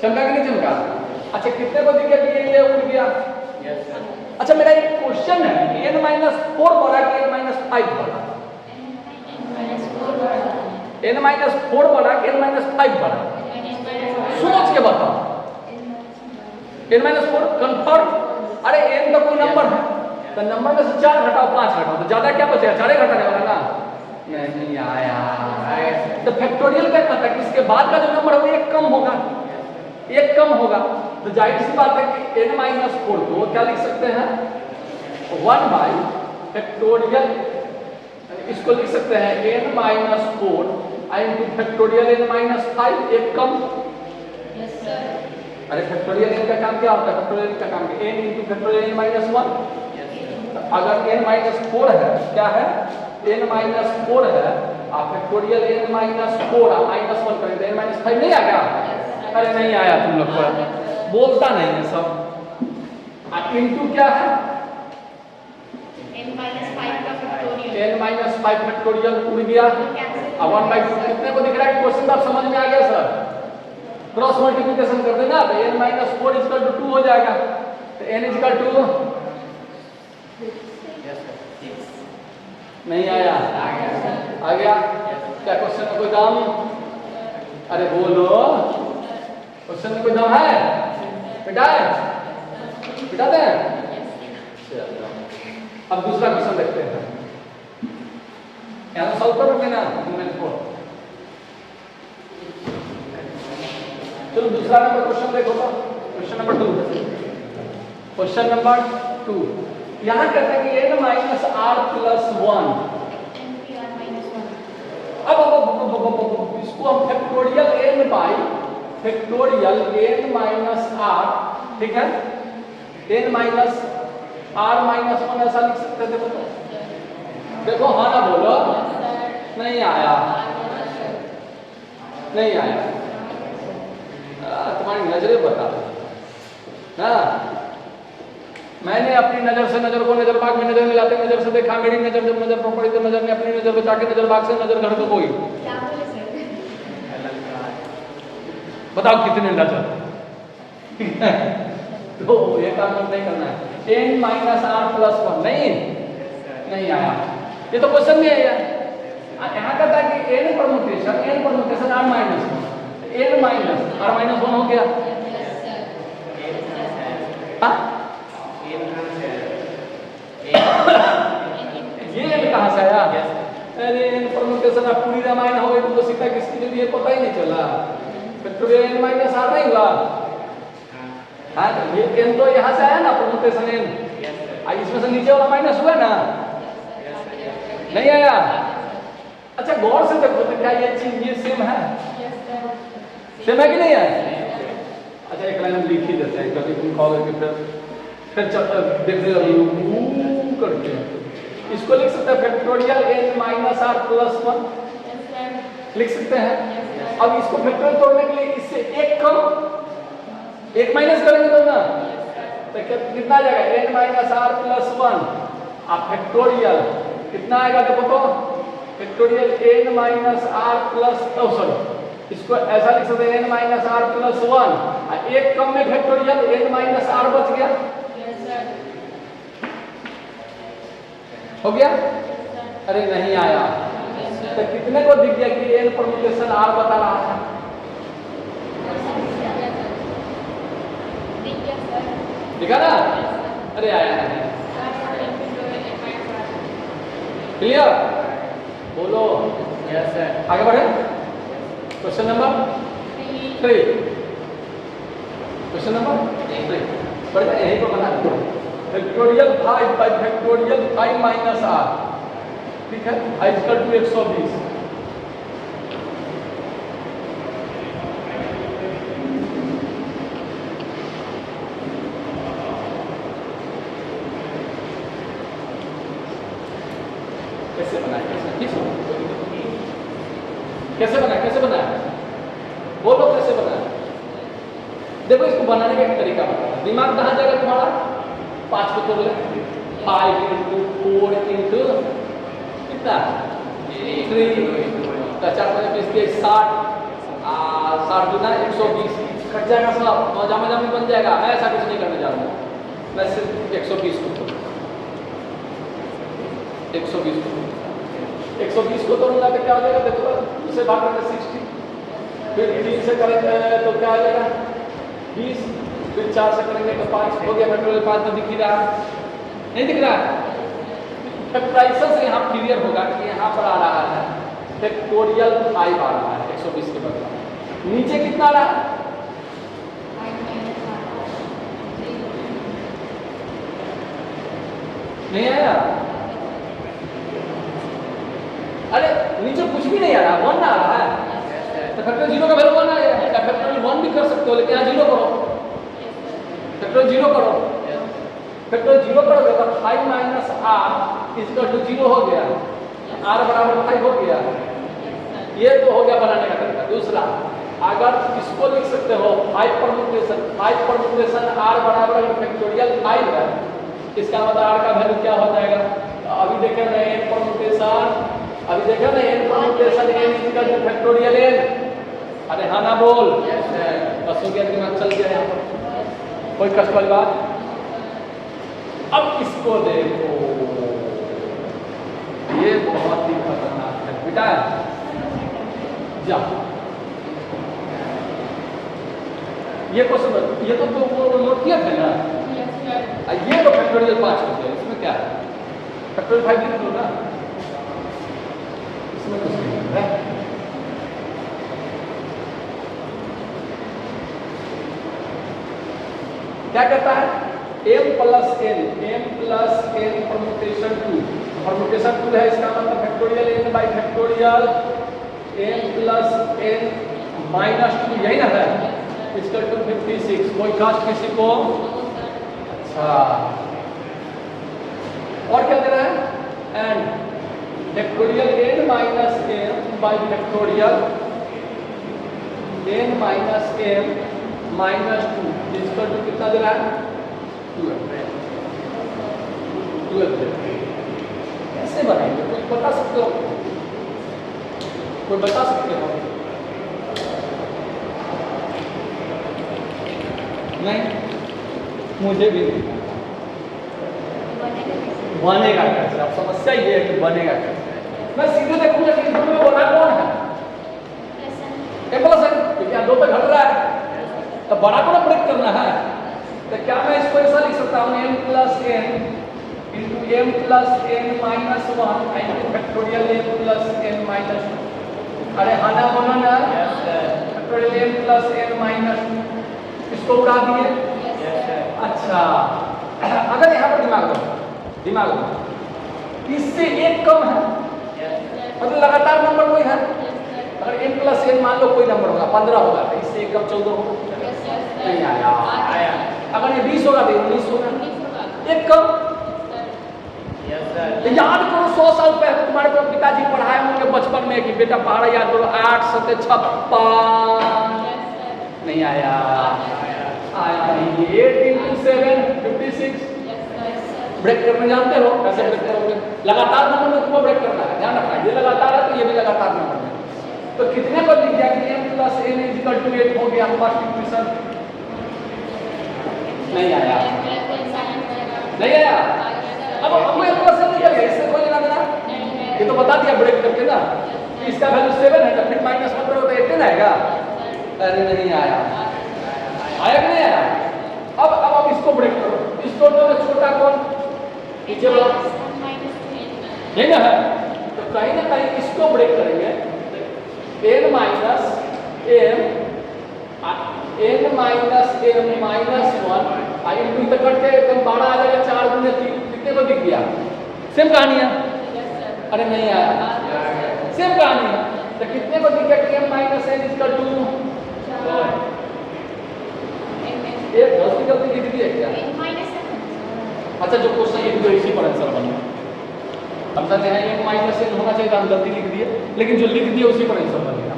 चमका कि नहीं चमका? अच्छा, कितने को दिख गया कि ये उड़ गया? अच्छा, मेरा एक क्वेश्चन है, n माइनस 4 बड़ा कि n माइनस 5 बड़ा? n माइनस 4 बड़ा कि n माइनस 5 बड़ा? सोच के बताओ। n minus 4 confirm. अरे n तो कोई नंबर है, तो नंबर में से 4 घटाओ 5 घटाओ तो ज्यादा क्या बचेगा? 4 घटाने वाला ना। नहीं आया। तो फैक्टोरियल क्या कहता है कि इसके बाद का जो नंबर है वो एक कम होगा, एक कम होगा। तो जाहिर सी बात है कि n माइनस 4 को क्या लिख सकते हैं? 1 बाई फैक्टोरियल, इसको लिख सकते हैं n minus 4 into factorial n minus 5, एक कम। अरे फैक्टोरियल n का काम क्या होता है? फैक्टोरियल का काम n into factorial n minus 1। अगर n माइनस 4 है, क्या है? n माइनस 4 है, आप फैक्टोरियल n माइनस 4 माइनस 1 करेंगे n माइनस 5 नहीं आ गया? अरे नहीं आया, तुम लोग को बोलता नहीं है सब। इंटू क्या है? n माइनस 5 का फैक्टोरियल, n माइनस 5 फैक्टोरियल उड़ गया। अब 1/2 कितने को दिख रहा है? क्वेश्चन आप समझ में आ गया सर? क्रॉस मल्टीप्लिकेशन कर देना तो n माइनस 4 इक्वल टू 2 हो जाएगा। तो n इक्वल टू नहीं आया? आ गया। क्या क्वेश्चन में कोई दम? अरे बोलो, क्वेश्चन में कोई दम है? बिठाए बिठाते हैं। अब दूसरा क्वेश्चन देखते हैं, यहाँ सॉल्व करोगे ना? चलो दूसरा नंबर क्वेश्चन देखो तो क्वेश्चन नंबर 2। क्वेश्चन नंबर 2 यहाँ कहता है कि n माइनस आर प्लस 1। अब इसको हम factorial n by factorial n minus r, ठीक है, n माइनस आर माइनस 1 ऐसा लिख सकते थे। देखो देखो, हाँ ना बोलो। नहीं आया, नहीं आया। तुम्हारी नजरें बता ना। मैंने अपनी नजर से नजर को नजर बाग में नजर मिलाते नजर से देखा, मेरी नजर जब नजर पर पड़ी तो नजर ने अपनी नजर बचा के नजर बाग से नजर घर को कोई बताओ कितने नजर? तो ये काम नहीं करना है। n माइनस आर प्लस 1 नहीं आया। ये तो क्वेश्चन में है यार। यहाँ कहता है कि n permutation r minus 1, n minus r minus 1 हो गया। ये n कहाँ से आया? अरे n परमुटेशन आप पूरी रामायण हो गई तो सीता किसकी जो ये पता ही नहीं चला। फैक्टोरियल n माइनस r नहीं हुआ? हाँ, तो ये n तो यहाँ से आया ना, परमुटेशन n। इसमें से नीचे वाला माइनस हुआ ना? नहीं आया? अच्छा, गौर से देखो तो क्या ये चीज ये सेम है? सेम है कि नहीं है? अच्छा, एक लाइन लिख ही देते हैं क्योंकि तुम कहोगे कि फिर देखते रहो करके। इसको लिख सकते हैं factorial n minus r plus 1 लिख सकते हैं। अब इसको फैक्टोरियल तोड़ने के लिए इससे एक कम, एक माइनस करेंगे तो ना, तो कितना आ जाएगा n माइनस आर प्लस 1 आप फैक्टोरियल कितना आएगा देखो तो factorial n minus r plus sorry इसको ऐसा लिख सकते हैं n माइनस आर प्लस 1 एक कम में फैक्टोरियल n माइनस आर बच गया हो गया अरे नहीं आया तो कितने को दिख गया कि n परम्यूटेशन r बता रहा था दिखा ना अरे आया नहीं क्लियर बोलो यस सर आगे बढ़े क्वेश्चन नंबर 3 क्वेश्चन नंबर 3 बढ़िया यही को बना दो factorial 5 by factorial 5 minus r ठीक है आई इक्वल टू 120 कैसे बनाया कैसे बनाया बोलो कैसे बनाया देखो इसको बनाने का एक तरीका बताओ दिमाग कहाँ जाएगा तुम्हारा 5 को तोड़ ले 5 into 4 into कितना 3 का 4 5 20 के 60 60 गुना 120 कट जाएगा सब मजा मजा में बन जाएगा मैं ऐसा कुछ नहीं करने जा रहा हूँ मैं सिर्फ 120 को तोड़ 120 को 120 को तोड़ूंगा तो क्या हो जाएगा देखो उसे भाग करके 60 फिर 3 से करेंगे तो क्या आ जाएगा 20 फिर 4 से करेंगे तो 5 हो गया फैक्टोरियल 5 तो दिख ही रहा नहीं दिख रहा फैक्टराइजेशन से यहाँ क्लियर होगा कि यहाँ पर आ रहा है फैक्टोरियल 5 आ रहा है 120 के बदले नीचे कितना आ रहा है नहीं आया अरे नीचे कुछ भी नहीं आ रहा 1 आ रहा है तो फैक्टोरियल 0 का वैल्यू 1 आएगा या फैक्टोरियल 1 भी कर सकते हो लेकिन यहाँ 0 करो फैक्टोरियल 0 करो फैक्टोरियल 0 करोगे तो 5 माइनस आर इक्वल टू 0 हो गया आर बराबर 5 हो गया ये तो हो गया बनाने का तरीका दूसरा अगर इसको लिख सकते हो 5 परम्यूटेशन आर बराबर फैक्टोरियल 5 है इसका मतलब आर का वैल्यू क्या हो जाएगा तो अभी देखें ना n परम्यूटेशन अभी देखो ना n permutation n equal two factorial n अरे हाँ ना बोल बस हो गया दिमाग चल गया यहाँ पर कोई कष्ट वाली बात अब इसको देखो ये बहुत ही खतरनाक है बेटा जा ये क्वेश्चन ये तो नोट किया था ना ये तो फैक्टोरियल 5 हो गया इसमें क्या है फैक्टोरियल 5 लिख लो ना इसमें कुछ नहीं है क्या कहता है m plus n permutation 2 permutation 2 है इसका मतलब factorial n by factorial m plus n minus 2 यही ना है इसका 256 कोई कास्ट किसी को अच्छा और क्या दे रहा है and factorial n minus m by factorial n minus m minus 2 इसका टू कितना दे रहा है 12 कैसे बनाएंगे कोई बता सकते हो कोई बता सकते हो नहीं मुझे भी नहीं बनेगा कैसे अब समस्या ये है कि बनेगा कैसे मैं सीधे देखूंगा कि इसमें बना कौन है m प्लस n क्योंकि यहाँ 2 पे घट रहा है तो बड़ा को ना ब्रेक करना है तो क्या मैं इसको ऐसा लिख सकता हूँ m plus n into m plus n minus 1 into factorial m plus n minus 2 अरे हाना बना ना factorial m plus n minus 2 इसको उड़ा दिए अच्छा अगर यहाँ पर दिमाग दो इससे एक कम है मतलब लगातार नंबर कोई है अगर m प्लस n मान लो कोई नंबर होगा 15 होगा तो इससे एक कम 14 होगा नहीं आया अगर ये 20 होगा तो 19 होगा एक कम तो याद करो 100 साल पहले तुम्हारे पिताजी पढ़ाए होंगे बचपन में कि बेटा पहाड़ा याद करो 8 7 56 नहीं आया नहीं 8 into 7 ब्रेक करने जानते हो कैसे ब्रेक करोगे? लगातार नंबर में तुमको ब्रेक करना है, ध्यान रखना। ये लगातार है तो ये भी लगातार नंबर में। तो कितने पर लिख दिया कि m plus n equal to 8 हो गया फर्स्ट इक्वेशन? नहीं आया, नहीं आया। अब हमको m प्लस n निकल गया, इससे कोई लेना देना? ये तो बता दिया ब्रेक करके ना, इसका वैल्यू 7 है, तो फिर माइनस 1 करो तो 18 आएगा। अरे नहीं आया, आया कि नहीं आया? अब इसको ब्रेक करो, इसको तो छोटा कौन नीचे वाला यही ना है, तो कहीं ना कहीं इसको ब्रेक करेंगे। n माइनस m माइनस 1 आई इनटू तक कट के एकदम 12 आ जाएगा, 4 गुने 3 कितने को दिख गया? सेम कहानी है। अरे नहीं आया, सेम कहानी है। तो कितने को दिख गया कि m minus n equal to ये गलती गलती लिख दी है क्या? अच्छा जो क्वेश्चन लिख दो इसी पर आंसर बनेगा। हम कहते हैं m माइनस n होना चाहिए, हम गलती लिख दिए, लेकिन जो लिख दिए उसी पर आंसर बनेगा।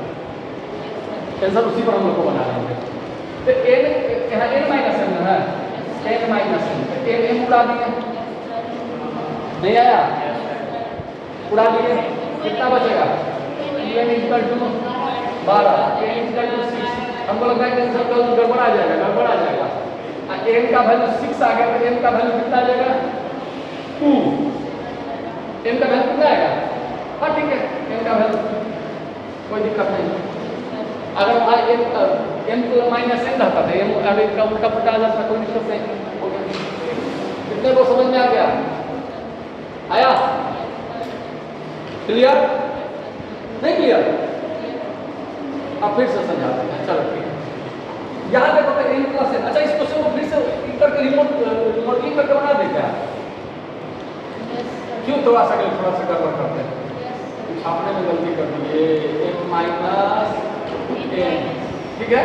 आंसर उसी पर हम लोग को बना लेंगे। तो n यहाँ n माइनस n है, n माइनस n m उड़ा दिए, नहीं आया, उड़ा दिए, कितना बचेगा? n equal to 12, n equal to 6। हमको लगता है कि गड़बड़ आ जाएगा, गड़बड़ आ जाएगा। n का वैल्यू 6 आ गया तो m का वैल्यू कितना आ जाएगा? 2। m का वैल्यू कितना आएगा? हाँ ठीक है, m का वैल्यू कोई दिक्कत नहीं। अगर m माइनस n रहता था, m अगर का उल्टा पुल्टा आ जाता, कोई दिक्कत नहीं। कितने को समझ में आ गया? आया? क्लियर? नहीं क्लियर? अब फिर से समझाते हैं, चलो ठीक है। यहाँ देखो तो n प्लस n। अच्छा इस क्वेश्चन को फिर से करके रिमोटलिंग करके बना दे क्या? क्यों थोड़ा सा गड़बड़ करते हैं? छापने में गलती कर दी, ये m माइनस n, ठीक है?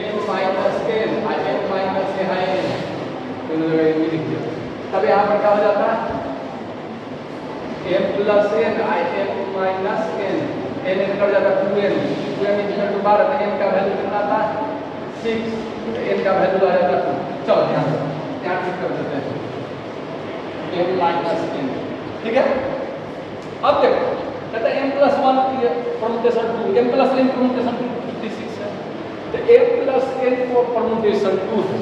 m minus n, m minus यहाँ n, दोनों जगह m लिख दिया। तब यहाँ पर क्या हो जाता है? m plus n, m minus n, n निकल जाता है 2n, 2n इक्वल टू 12, तो n का वैल्यू कितना था? 6, n का वैल्यू आ जाता है 2। चलो ध्यान ठीक कर देते हैं, m माइनस n, ठीक है? अब देखो कहता है m plus 1 permutation 2, m plus n permutation 2 56 है, तो m प्लस n को परमुटेशन 2 है,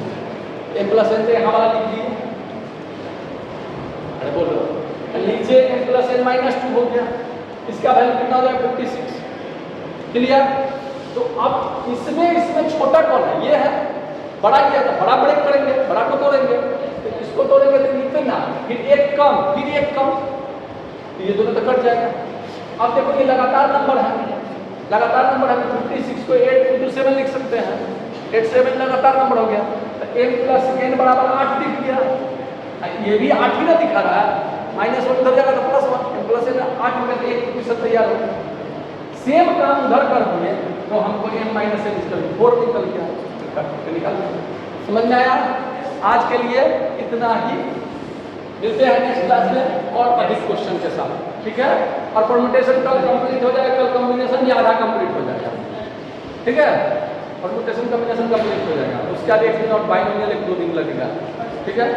m प्लस n तो यहाँ वाला लिख दिए। अरे बोलो नीचे m प्लस n माइनस 2 हो गया, इसका वैल्यू कितना हो जाएगा? 56। क्लियर? तो अब इसमें छोटा कौन है? ये है। बड़ा किया तो बड़ा ब्रेक करेंगे, बड़ा को तोड़ेंगे, तो इसको तोड़ेंगे तो इतना, फिर एक कम, फिर एक कम, तो ये दोनों तो कट जाएगा। अब देखो ये लगातार नंबर है, लगातार नंबर है, 56 को 8 into 7 लिख सकते हैं, 8 7 लगातार नंबर हो गया। तो m प्लस n बराबर 8 दिख गया, ये भी 8 ही ना दिखा रहा है, माइनस 1 उधर जाएगा तो प्लस 1, m प्लस n 8 हो गया तो एक क्वेश्चन तैयार हो गया। सेम काम उधर कर दिए तो हमको m माइनस n इक्वल 4 निकल गया, निकल गया। समझ में आया? आज के लिए इतना ही, मिलते हैं नेक्स्ट क्लास में और अधिक क्वेश्चन के साथ, ठीक है? और परमुटेशन कल कंप्लीट हो जाएगा, कल कॉम्बिनेशन या आधा कंप्लीट हो जाएगा, ठीक है? परमुटेशन कॉम्बिनेशन कंप्लीट हो जाएगा, उसका एक दिन और बाइनोमियल 1-2 दिन लगेगा, ठीक है?